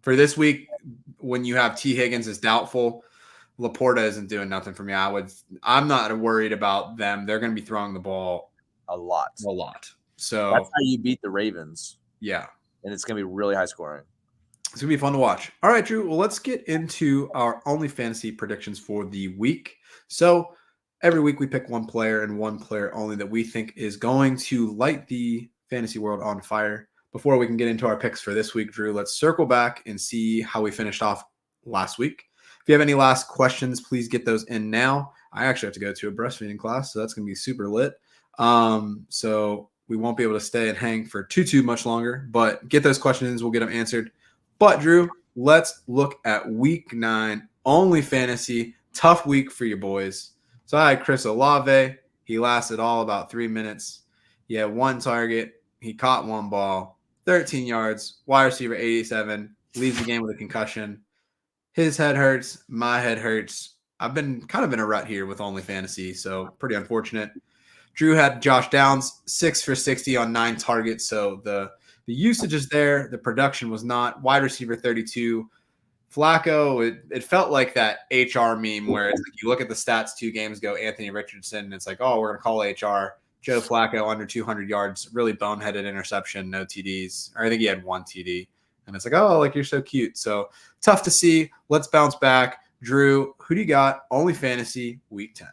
For this week, when you have T. Higgins is doubtful, Laporta isn't doing nothing for me. I'm not worried about them. They're going to be throwing the ball a lot. So that's how you beat the Ravens. Yeah. And it's going to be really high scoring. It's going to be fun to watch. All right, Drew. Well, let's get into our OnlyFantasy predictions for the week. So every week we pick one player and one player only that we think is going to light the fantasy world on fire. Before we can get into our picks for this week, Drew, let's circle back and see how we finished off last week. If you have any last questions, please get those in now. I actually have to go to a breastfeeding class, so that's going to be super lit. So we won't be able to stay and hang for too much longer, but get those questions. We'll get them answered. But, Drew, let's look at week 9, OnlyFantasy. Tough week for you boys. So I had Chris Olave. He lasted all about 3 minutes. He had one target. He caught one ball. 13 yards, wide receiver 87, leaves the game with a concussion. His head hurts, my head hurts. I've been kind of in a rut here with OnlyFantasy, so pretty unfortunate. Drew had Josh Downs 6 for 60 on 9 targets, so the usage is there. The production was not. Wide receiver 32. Flacco, it felt like that HR meme where it's like you look at the stats 2 games ago, Anthony Richardson, and it's like, oh, we're going to call HR. Joe Flacco under 200 yards, really boneheaded interception, no TDs. Or I think he had 1 TD. And it's like, oh, like you're so cute. So tough to see. Let's bounce back. Drew, who do you got? Only Fantasy Week 10.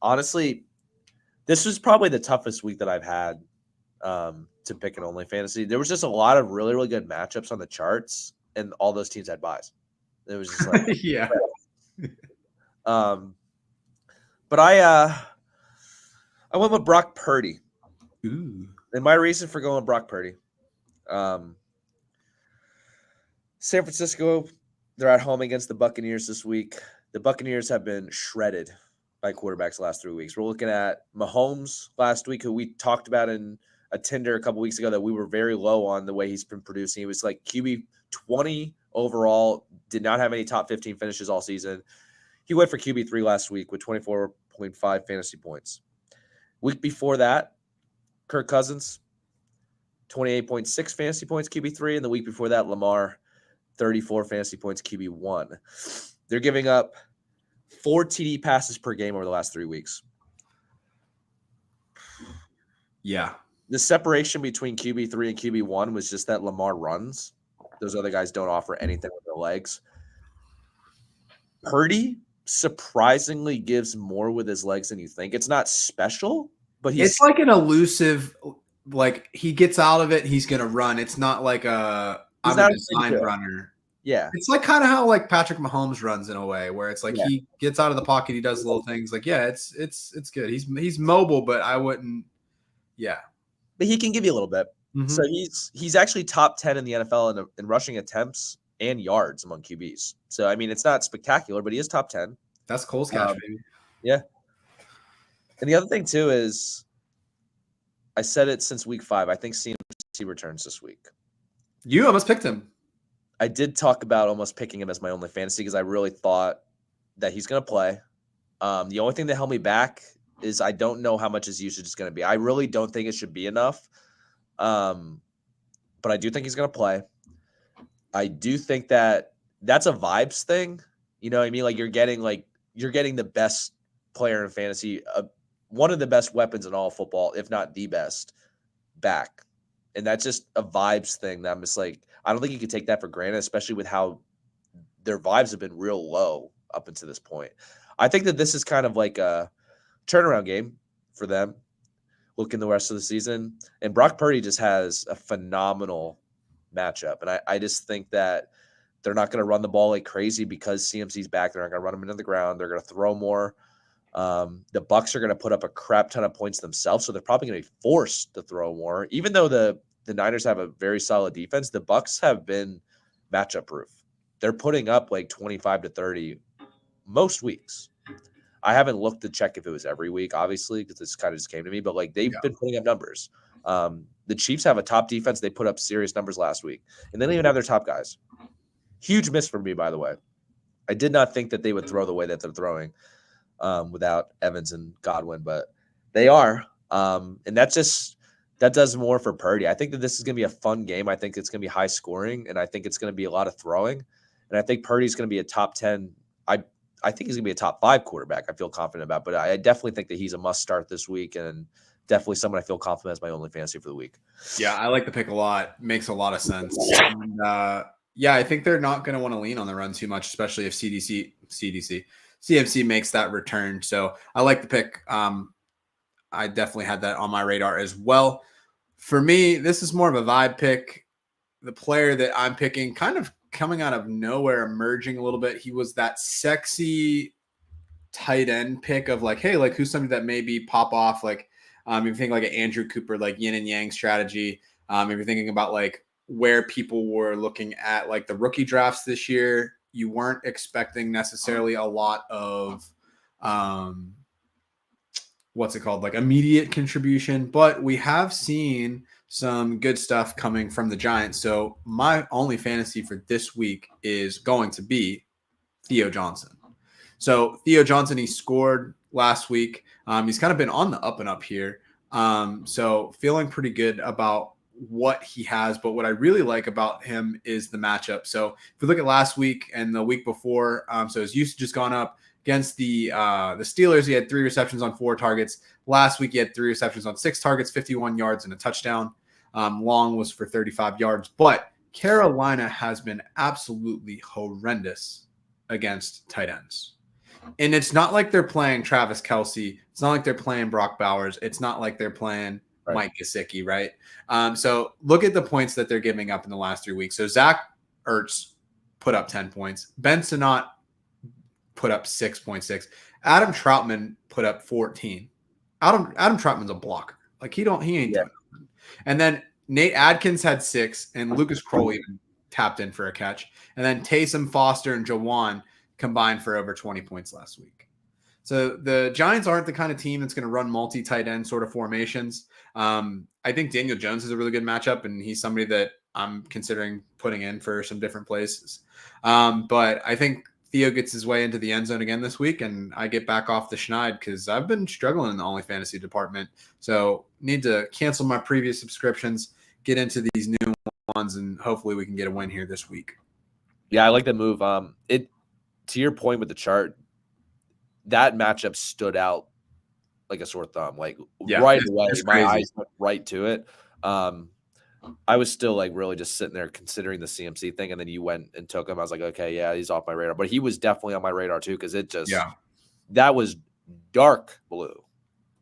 Honestly, this was probably the toughest week that I've had to pick an Only Fantasy. There was just a lot of really, really good matchups on the charts, and all those teams had buys. It was just like yeah. But I went with Brock Purdy. Ooh. And my reason for going with Brock Purdy, San Francisco, they're at home against the Buccaneers this week. The Buccaneers have been shredded by quarterbacks the last 3 weeks. We're looking at Mahomes last week, who we talked about in a Tinder a couple weeks ago that we were very low on the way he's been producing. He was like QB 20 overall, did not have any top 15 finishes all season. He went for QB3 last week with 24.5 fantasy points. Week before that, Kirk Cousins, 28.6 fantasy points, QB3. And the week before that, Lamar, 34 fantasy points, QB1. They're giving up 4 TD passes per game over the last 3 weeks. Yeah. The separation between QB3 and QB1 was just that Lamar runs. Those other guys don't offer anything with their legs. Purdy surprisingly gives more with his legs than you think. It's not special, but it's like an elusive, like he gets out of it, he's gonna run. It's not like I'm a designed runner. Yeah. It's like kind of how like Patrick Mahomes runs in a way where it's like he gets out of the pocket, he does little things. Like, yeah, it's good. He's mobile, but I wouldn't. Yeah. But he can give you a little bit. Mm-hmm. So he's actually top 10 in the NFL in rushing attempts and yards among QBs. So, I mean, it's not spectacular, but he is top 10. That's Cole's cash, baby. Yeah. And the other thing, too, is I said it since week 5. I think CMC returns this week. You almost picked him. I did talk about almost picking him as my only fantasy because I really thought that he's going to play. The only thing that held me back is I don't know how much his usage is going to be. I really don't think it should be enough. But I do think he's going to play. I do think that that's a vibes thing. You know what I mean? Like you're getting the best player in fantasy, one of the best weapons in all football, if not the best, back. And that's just a vibes thing that I'm just like, I don't think you can take that for granted, especially with how their vibes have been real low up until this point. I think that this is kind of like a turnaround game for them looking the rest of the season. And Brock Purdy just has a phenomenal matchup. And I just think that they're not going to run the ball like crazy because CMC's back. They're not going to run him into the ground. They're going to throw more. The Bucs are going to put up a crap ton of points themselves, so they're probably going to be forced to throw more. Even though the Niners have a very solid defense, the Bucs have been matchup proof. They're putting up like 25 to 30 most weeks. I haven't looked to check if it was every week, obviously, because this kind of just came to me, but like they've been putting up numbers. The Chiefs have a top defense. They put up serious numbers last week, and they don't even have their top guys. Huge miss for me, by the way. I did not think that they would throw the way that they're throwing without Evans and Godwin, but they are. And that does more for Purdy. I think that this is going to be a fun game. I think it's going to be high scoring, and I think it's going to be a lot of throwing. And I think Purdy's going to be a top 10. I think he's going to be a top 5 quarterback. I feel confident about, but I definitely think that he's a must start this week, and definitely someone I feel confident as my only fantasy for the week. Yeah, I like the pick a lot. Makes a lot of sense. And, yeah, I think they're not going to want to lean on the run too much, especially if CMC makes that return. So I like the pick. I definitely had that on my radar as well. For me, this is more of a vibe pick. The player that I'm picking kind of coming out of nowhere, emerging a little bit. He was that sexy tight end pick of like, hey, like who's somebody that maybe pop off? Like if you think like an Andrew Cooper, like yin and yang strategy. If you're thinking about like where people were looking at like the rookie drafts this year, you weren't expecting necessarily a lot of like immediate contribution, but we have seen some good stuff coming from the Giants. So my only fantasy for this week is going to be Theo Johnson. So Theo Johnson, he scored last week. He's kind of been on the up and up here. So feeling pretty good about what he has. But what I really like about him is the matchup. So if we look at last week and the week before, so his usage has gone up against the Steelers. He had 3 receptions on 4 targets. Last week he had 3 receptions on 6 targets, 51 yards and a touchdown. Long was for 35 yards. But Carolina has been absolutely horrendous against tight ends. And it's not like they're playing Travis Kelce. It's not like they're playing Brock Bowers. It's not like they're playing Mike Gesicki, right? So look at the points that they're giving up in the last 3 weeks. So Zach Ertz put up 10 points. Ben Sinnott put up 6.6. Adam Troutman put up 14. Adam Troutman's a blocker. Like he ain't doing nothing. And then Nate Adkins had 6, and Lucas Kroll even tapped in for a catch. And then Taysom, Foster, and Jawan combined for over 20 points last week. So the Giants aren't the kind of team that's going to run multi-tight end sort of formations. I think Daniel Jones is a really good matchup, and he's somebody that I'm considering putting in for some different places. But I think Theo gets his way into the end zone again this week, and I get back off the schneid because I've been struggling in the OnlyFantasy department. So need to cancel my previous subscriptions, get into these new ones, and hopefully we can get a win here this week. Yeah, I like the move. To your point with the chart, that matchup stood out like a sore thumb. Like right away, my eyes went right to it. I was still like really just sitting there considering the CMC thing, and then you went and took him. I was like, okay, yeah, he's off my radar. But he was definitely on my radar too, because it just that was dark blue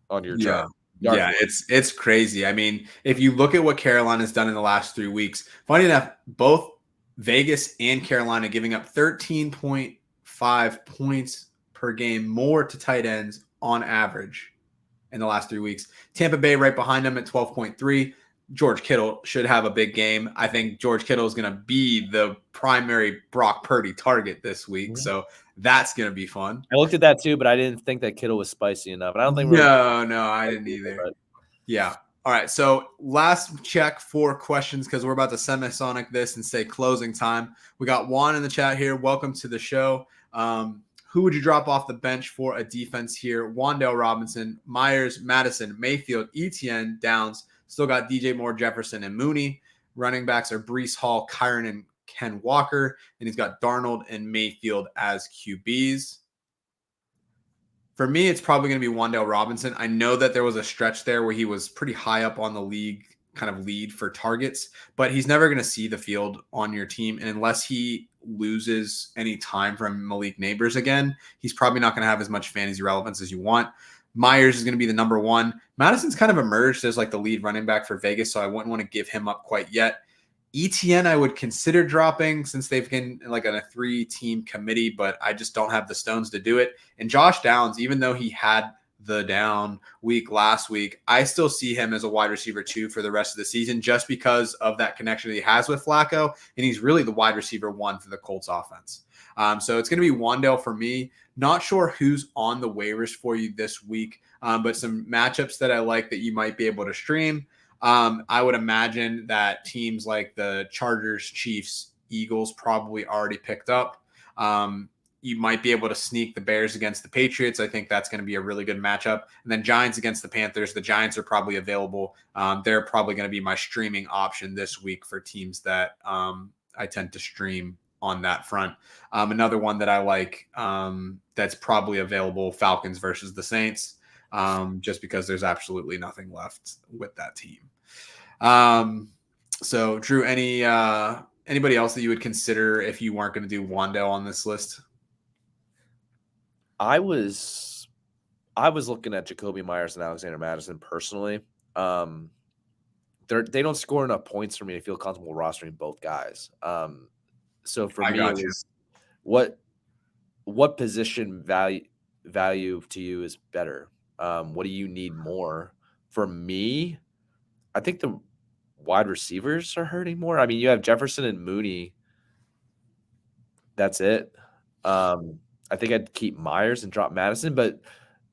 on your chart. Yeah, it's crazy. I mean, if you look at what Carolina has done in the last 3 weeks, funny enough, both Vegas and Carolina giving up 13.5 points per game more to tight ends on average in the last 3 weeks. Tampa Bay right behind them at 12.3. George Kittle should have a big game. I think George Kittle is going to be the primary Brock Purdy target this week. Mm-hmm. So that's going to be fun. I looked at that too, but I didn't think that Kittle was spicy enough. And I don't think I didn't either. But... Yeah. All right. So last check for questions, because we're about to semisonic this and say closing time. We got Juan in the chat here. Welcome to the show. Who would you drop off the bench for a defense here? Wan'Dale Robinson, Myers, Madison, Mayfield, Etienne, Downs. Still got DJ Moore, Jefferson, and Mooney. Running backs are Breece Hall, Kyron, and Ken Walker. And he's got Darnold and Mayfield as QBs. For me, it's probably going to be Wan'Dale Robinson. I know that there was a stretch there where he was pretty high up on the league kind of lead for targets, but he's never going to see the field on your team. And unless he loses any time from Malik Neighbors again, he's probably not going to have as much fantasy relevance as you want. Myers is going to be the number 1. Madison's kind of emerged as like the lead running back for Vegas, so I wouldn't want to give him up quite yet. ETN I would consider dropping since they've been like on a 3-team committee, but I just don't have the stones to do it. And Josh Downs, even though he had the down week last week, I still see him as a wide receiver 2 for the rest of the season, just because of that connection that he has with Flacco, and he's really the wide receiver 1 for the Colts offense. So it's going to be Wan'Dale for me. Not sure who's on the waivers for you this week, but some matchups that I like that you might be able to stream. I would imagine that teams like the Chargers, Chiefs, Eagles probably already picked up. You might be able to sneak the Bears against the Patriots. I think that's going to be a really good matchup. And then Giants against the Panthers. The Giants are probably available. They're probably going to be my streaming option this week for teams that I tend to stream on that front. Another one that I like that's probably available, Falcons versus the Saints, just because there's absolutely nothing left with that team. So Drew, anybody else that you would consider if you weren't going to do Wan'Dale on this list? I was looking at Jacoby Myers and Alexander Madison personally. They don't score enough points for me to feel comfortable rostering both guys. So for me, it was what position value to you is better? What do you need more? For me, I think the wide receivers are hurting more. I mean, you have Jefferson and Mooney. That's it. I think I'd keep Myers and drop Madison, but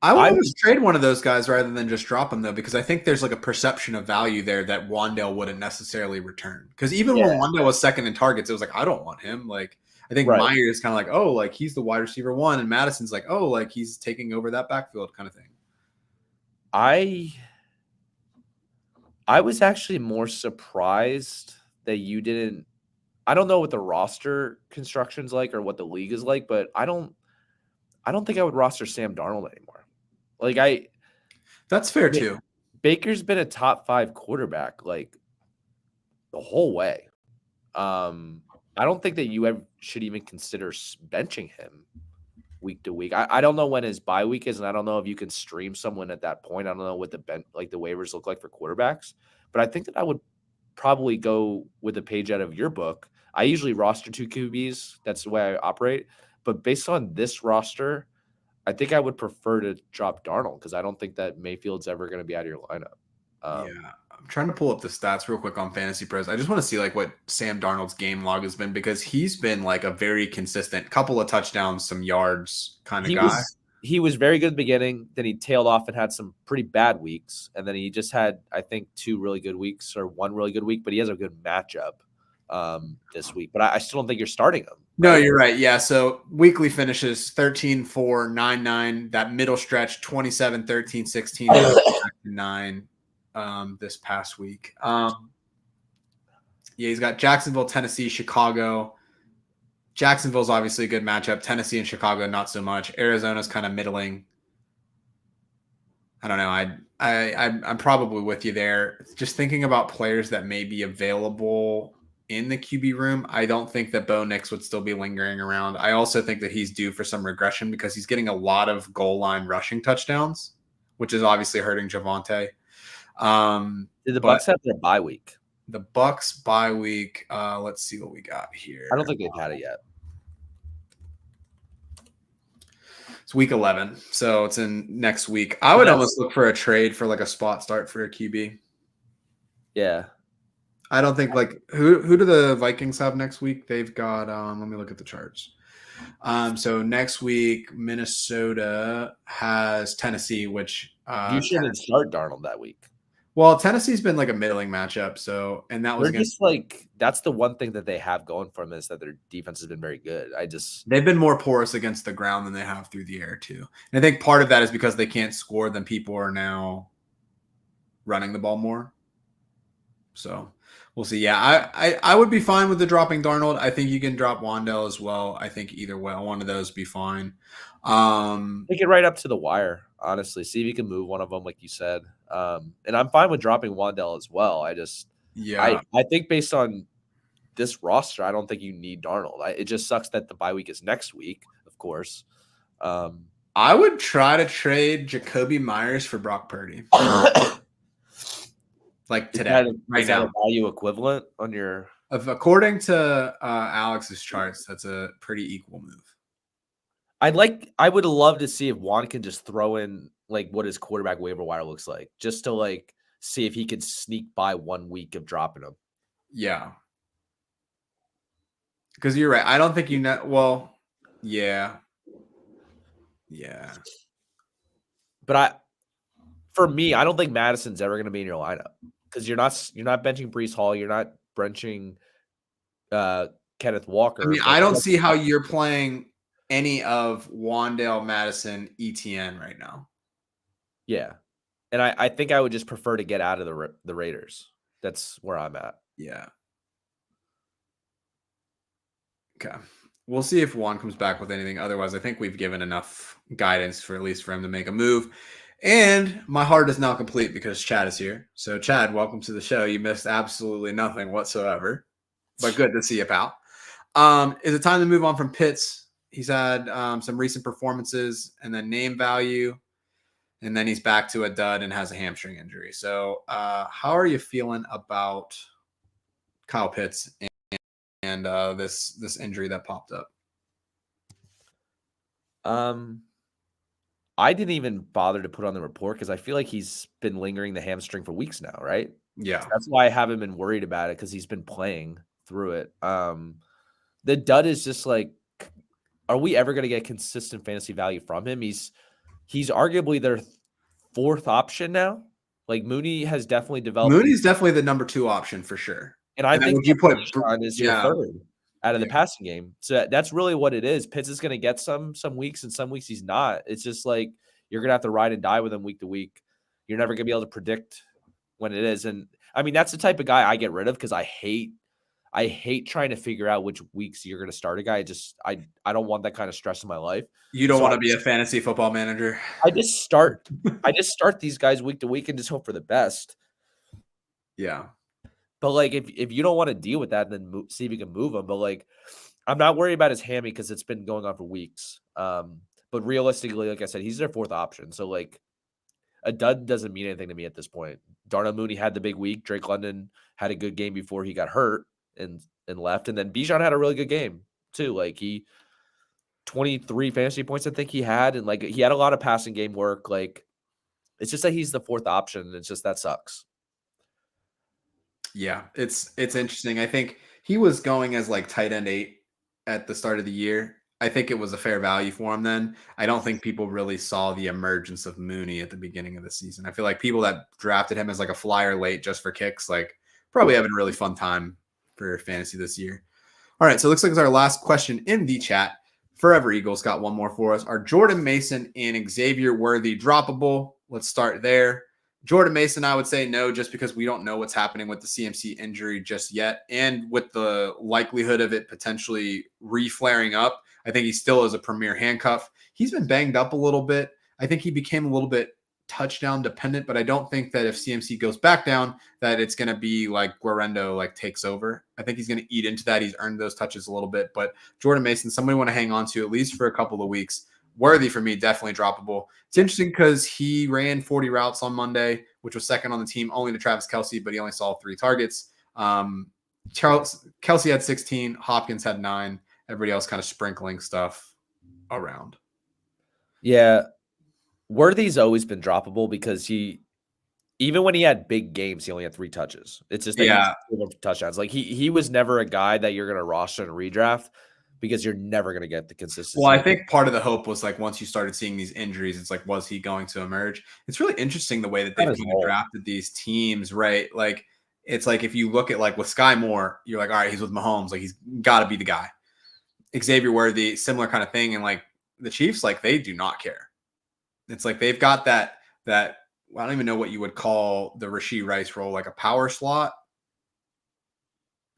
I would almost trade one of those guys rather than just drop him, though, because I think there's like a perception of value there that Wandale wouldn't necessarily return. Because even when Wandale was second in targets, it was like, I don't want him. Like, I think Meyer is kind of like, oh, like he's the wide receiver one, and Madison's like, oh, like he's taking over that backfield kind of thing. I was actually more surprised that you didn't. I don't know what the roster construction's like or what the league is like, but I don't think I would roster Sam Darnold anymore. Like that's fair too. Baker's been a top 5 quarterback like the whole way. I don't think that you should even consider benching him week to week. I don't know when his bye week is, and I don't know if you can stream someone at that point. I don't know what the waivers look like for quarterbacks, but I think that I would probably go with a page out of your book. I usually roster 2 QBs. That's the way I operate. But based on this roster, I think I would prefer to drop Darnold because I don't think that Mayfield's ever going to be out of your lineup. Yeah. I'm trying to pull up the stats real quick on Fantasy Pros. I just want to see like what Sam Darnold's game log has been because he's been like a very consistent couple of touchdowns, some yards kind of guy. He was very good at the beginning. Then he tailed off and had some pretty bad weeks. And then he just had, I think, 2 really good weeks or 1 really good week, but he has a good matchup this week. But I still don't think you're starting him. Right? No, you're right. Yeah. So weekly finishes 13, 4, 9, 9. That middle stretch, 27, 13, 16, 9. This past week. Yeah, he's got Jacksonville, Tennessee, Chicago. Jacksonville's obviously a good matchup. Tennessee and Chicago, not so much. Arizona's kind of middling. I don't know. I'm probably with you there. Just thinking about players that may be available in the QB room, I don't think that Bo Nix would still be lingering around. I also think that he's due for some regression because he's getting a lot of goal line rushing touchdowns, which is obviously hurting Javonte. Did the Bucs have their bye week? The Bucs bye week. Let's see what we got here. I don't think they've had it yet. It's week 11, so it's in next week. I would almost look for a trade for like a spot start for a QB. Yeah. I don't think like who do the Vikings have next week? They've got let me look at the charts. So next week Minnesota has Tennessee, which you shouldn't start Darnold that week. Well, Tennessee's been like a middling matchup, so and that was just like that's the one thing that they have going for them is that their defense has been very good. They've been more porous against the ground than they have through the air too. And I think part of that is because they can't score, then people are now running the ball more. So we'll see. Yeah, I would be fine with the dropping Darnold. I think you can drop Wandale as well. I think either way, one of those be fine. Take it right up to the wire, honestly. See if you can move one of them, like you said. And I'm fine with dropping Wandale as well. I think based on this roster, I don't think you need Darnold. It just sucks that the bye week is next week, of course. I would try to trade Jacoby Myers for Brock Purdy. Like today, is that a value equivalent on your? According to Alex's charts, that's a pretty equal move. I would love to see if Juan can just throw in like what his quarterback waiver wire looks like, just to like see if he could sneak by 1 week of dropping him. Yeah, because you're right. I don't think you know. Well, yeah. But for me, I don't think Madison's ever going to be in your lineup because you're not benching Breece Hall, you're not benching Kenneth Walker. I mean, I don't see how you're playing any of Wandale, Madison, ETN right now. Yeah, and I think I would just prefer to get out of the Raiders. That's where I'm at. Yeah. Okay. We'll see if Juan comes back with anything. Otherwise, I think we've given enough guidance for at least for him to make a move. And my heart is now complete because Chad is here. So, Chad, welcome to the show. You missed absolutely nothing whatsoever. But good to see you, pal. Is it time to move on from Pitts? He's had some recent performances and then name value. And then he's back to a dud and has a hamstring injury. So, how are you feeling about Kyle Pitts and this injury that popped up? I didn't even bother to put on the report because I feel like he's been lingering the hamstring for weeks now, right? Yeah. So that's why I haven't been worried about it because he's been playing through it. The dud is just like, are we ever going to get consistent fantasy value from him? He's he's arguably their fourth option now. Like Mooney has definitely developed. Mooney's definitely the number 2 option for sure. And I And then think would you that put Bijan is your yeah. third out of the Yeah. passing game. So that's really what it is. Pitts is going to get some weeks, and some weeks he's not. It's just like you're going to have to ride and die with him week to week. You're never going to be able to predict when it is. And I mean, that's the type of guy I get rid of because I hate trying to figure out which weeks you're going to start a guy. I don't want that kind of stress in my life. You don't So want to be a fantasy football manager. I just start these guys week to week and just hope for the best. Yeah. But like if you don't want to deal with that, then see if you can move him. But like I'm not worried about his hammy because it's been going on for weeks. But realistically, like I said, he's their fourth option. So like a dud doesn't mean anything to me at this point. Darnell Mooney had the big week. Drake London had a good game before he got hurt and left. And then Bijan had a really good game too. Like 23 fantasy points, I think he had. And like he had a lot of passing game work. Like it's just that he's the fourth option. It's just that sucks. Yeah, it's interesting. I think he was going as like tight end 8 at the start of the year. I think it was a fair value for him then. I don't think people really saw the emergence of Mooney at the beginning of the season. I feel like people that drafted him as like a flyer late just for kicks, like probably having a really fun time for fantasy this year. All right, so it looks like it's our last question in the chat. Forever Eagles got one more for us. Are Jordan Mason and Xavier Worthy droppable? Let's start there. Jordan Mason, I would say no, just because we don't know what's happening with the CMC injury just yet. And with the likelihood of it potentially re-flaring up, I think he still is a premier handcuff. He's been banged up a little bit. I think he became a little bit touchdown dependent, but I don't think that if CMC goes back down, that it's going to be like Guarendo like takes over. I think he's going to eat into that. He's earned those touches a little bit, but Jordan Mason, somebody want to hang on to at least for a couple of weeks. Worthy for me, definitely droppable. It's interesting because he ran 40 routes on Monday, which was second on the team, only to Travis Kelce, but he only saw 3 targets. Kelce had 16, Hopkins had 9. Everybody else kind of sprinkling stuff around. Yeah, Worthy's always been droppable because even when he had big games, he only had 3 touches. It's just that he touchdowns. Like he was never a guy that you're going to roster and redraft because you're never going to get the consistency. Well, I think part of the hope was like once you started seeing these injuries, it's like, was he going to emerge? It's really interesting the way that they've kind of drafted these teams, right? Like it's like if you look at like with Sky Moore, you're like, all right, he's with Mahomes, like he's got to be the guy. Xavier Worthy, similar kind of thing, and like the Chiefs, like they do not care. It's like they've got that I don't even know what you would call the Rashee Rice role, like a power slot.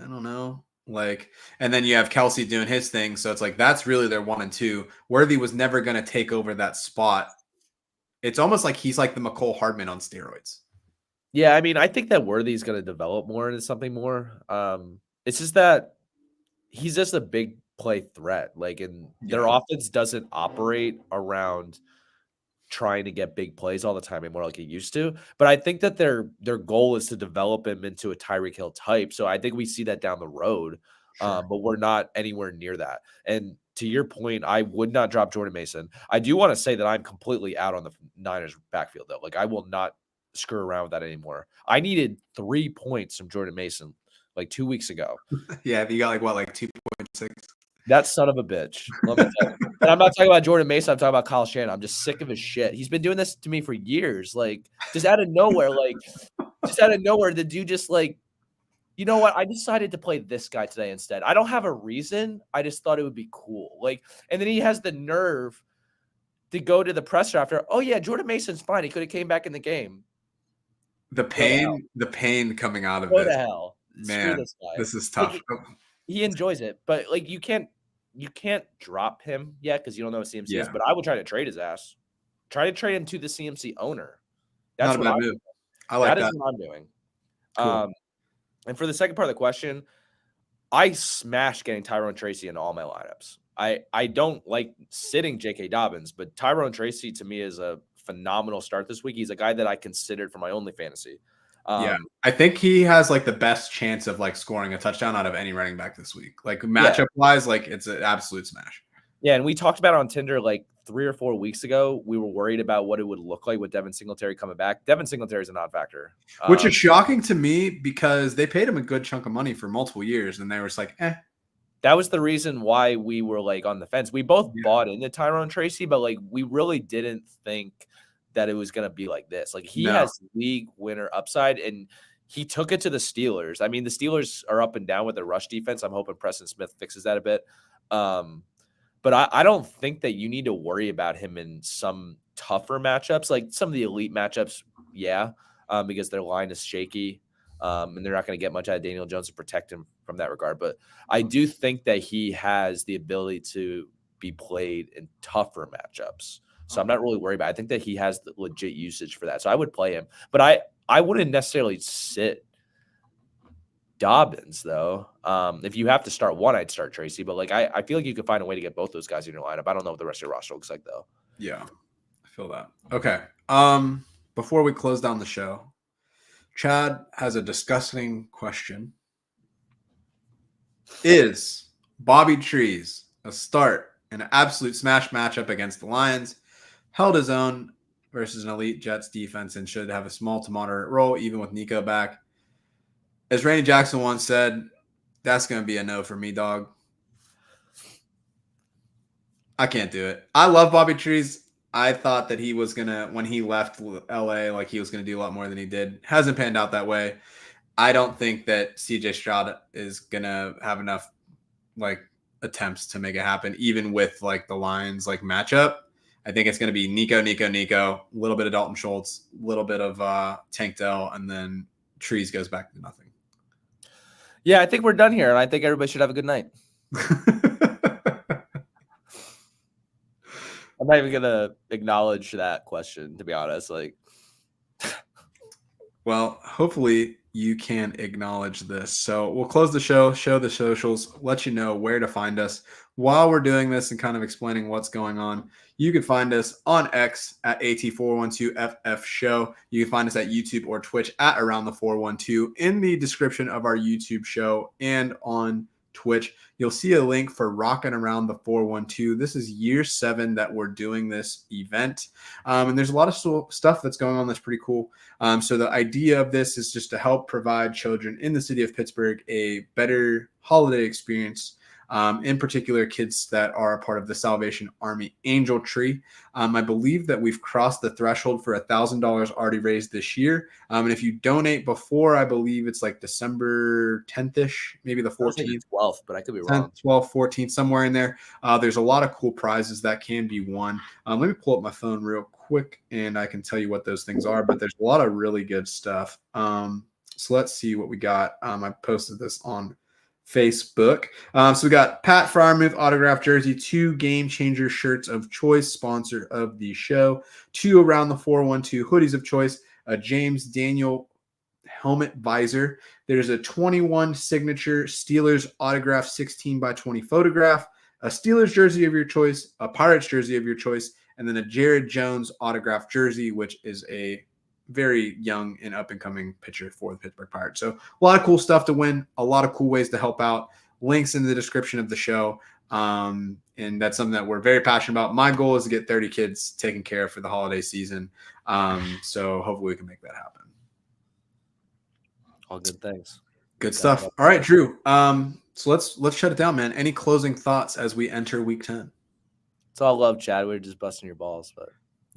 I don't know. Like, and then you have Kelce doing his thing. So it's like, that's really their 1 and 2. Worthy was never going to take over that spot. It's almost like he's like the McCole Hardman on steroids. Yeah. I mean, I think that Worthy is going to develop more into something more. It's just that he's just a big play threat. Like, and their offense doesn't operate around trying to get big plays all the time anymore like it used to. But I think that their goal is to develop him into a Tyreek Hill type. So I think we see that down the road, but we're not anywhere near that. And to your point, I would not drop Jordan Mason. I do want to say that I'm completely out on the Niners backfield though. Like I will not screw around with that anymore. I needed 3 points from Jordan Mason like 2 weeks ago. Yeah, you got like what, like 2.6? That son of a bitch. Let me tell you. And I'm not talking about Jordan Mason. I'm talking about Kyle Shanahan. I'm just sick of his shit. He's been doing this to me for years. Like, just out of nowhere, the dude just like, you know what? I decided to play this guy today instead. I don't have a reason. I just thought it would be cool. Like, and then he has the nerve to go to the presser after, oh yeah, Jordan Mason's fine. He could have came back in the game. The pain coming out of Go it. to hell. Man, Screw this guy. This is tough. Like, he enjoys it, but like you can't drop him yet because you don't know what CMC is. But I would try to trade his ass. Try to trade him to the CMC owner. That's what I'm doing. I like that. That is what I'm doing. Cool. And for the second part of the question, I smash getting Tyrone Tracy in all my lineups. I don't like sitting J.K. Dobbins, but Tyrone Tracy to me is a phenomenal start this week. He's a guy that I considered for my only fantasy. I think he has like the best chance of like scoring a touchdown out of any running back this week. Like matchup wise, like it's an absolute smash. Yeah, and we talked about it on Tinder like 3 or 4 weeks ago. We were worried about what it would look like with Devin Singletary coming back. Devin Singletary is a non-factor. Which is shocking to me because they paid him a good chunk of money for multiple years, and they were just like, that was the reason why we were like on the fence. We both bought into Tyrone Tracy, but like we really didn't think that it was going to be like this. Like he has league winner upside, and he took it to the Steelers. I mean, the Steelers are up and down with their rush defense. I'm hoping Preston Smith fixes that a bit. But I don't think that you need to worry about him in some tougher matchups, like some of the elite matchups. Yeah. Because their line is shaky. And they're not going to get much out of Daniel Jones to protect him from that regard. But I do think that he has the ability to be played in tougher matchups. So I'm not really worried about it. I think that he has the legit usage for that. So I would play him. But I wouldn't necessarily sit Dobbins, though. If you have to start one, I'd start Tracy. But like I feel like you could find a way to get both those guys in your lineup. I don't know what the rest of your roster looks like, though. Yeah, I feel that. Okay. Before we close down the show, Chad has a disgusting question. Is Bobby Trees a start in an absolute smash matchup against the Lions? Held his own versus an elite Jets defense and should have a small to moderate role, even with Nico back. As Randy Jackson once said, that's going to be a no for me, dog. I can't do it. I love Bobby Trees. I thought that he was going to, when he left LA, like he was going to do a lot more than he did. Hasn't panned out that way. I don't think that CJ Stroud is going to have enough like attempts to make it happen, even with like the Lions like matchup. I think it's going to be Nico, a little bit of Dalton Schultz, a little bit of Tank Dell, and then Trees goes back to nothing. Yeah, I think we're done here, and I think everybody should have a good night. I'm not even gonna acknowledge that question, to be honest. Like, well, hopefully you can acknowledge this. So we'll close the show the socials, let you know where to find us while we're doing this and kind of explaining what's going on. You can find us on X at AT412FF Show. You can find us at YouTube or Twitch at Around the 412 in the description of our YouTube show and on Twitch. You'll see a link for Rockin' Around the 412. This is year 7 that we're doing this event. And there's a lot of stuff that's going on that's pretty cool. So the idea of this is just to help provide children in the city of Pittsburgh a better holiday experience. In particular, kids that are a part of the Salvation Army Angel Tree. I believe that we've crossed the threshold for $1,000 already raised this year. And if you donate before, I believe it's like December 10th-ish, maybe the 14th. 12th, but I could be 10th, wrong. 12th, 14th, somewhere in there. There's a lot of cool prizes that can be won. Let me pull up my phone real quick, and I can tell you what those things are. But there's a lot of really good stuff. So let's see what we got. I posted this on Facebook. So we got Pat Fryermuth autographed jersey, 2 Game Changer shirts of choice, sponsor of the show, 2 Around the 412 hoodies of choice, a James Daniel helmet visor. There's a 21 signature Steelers autograph 16x20 photograph, a Steelers jersey of your choice, a Pirates jersey of your choice, and then a Jared Jones autograph jersey, which is a very young and up-and-coming pitcher for the Pittsburgh Pirates. So a lot of cool stuff to win, a lot of cool ways to help out. Links in the description of the show. And that's something that we're very passionate about. My goal is to get 30 kids taken care of for the holiday season. So hopefully we can make that happen. All good things. Good stuff. All right, Drew. So let's shut it down, man. Any closing thoughts as we enter week 10? It's all love, Chad. We were just busting your balls, but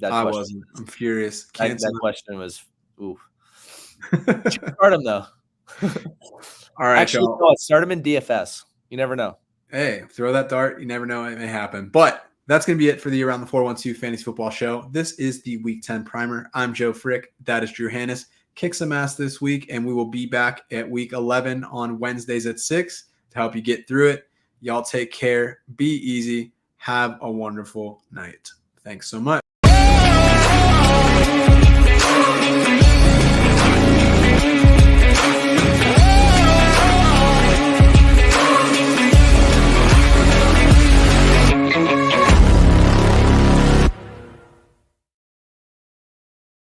I wasn't. I'm furious. That question was oof. Start him though. All right, actually, no, start him in DFS. You never know. Hey, throw that dart. You never know. It may happen. But that's going to be it for the Around the 412 Fantasy Football Show. This is the Week 10 Primer. I'm Joe Frick. That is Drew Hannes. Kick some ass this week, and we will be back at Week 11 on Wednesdays at 6 to help you get through it. Y'all take care. Be easy. Have a wonderful night. Thanks so much.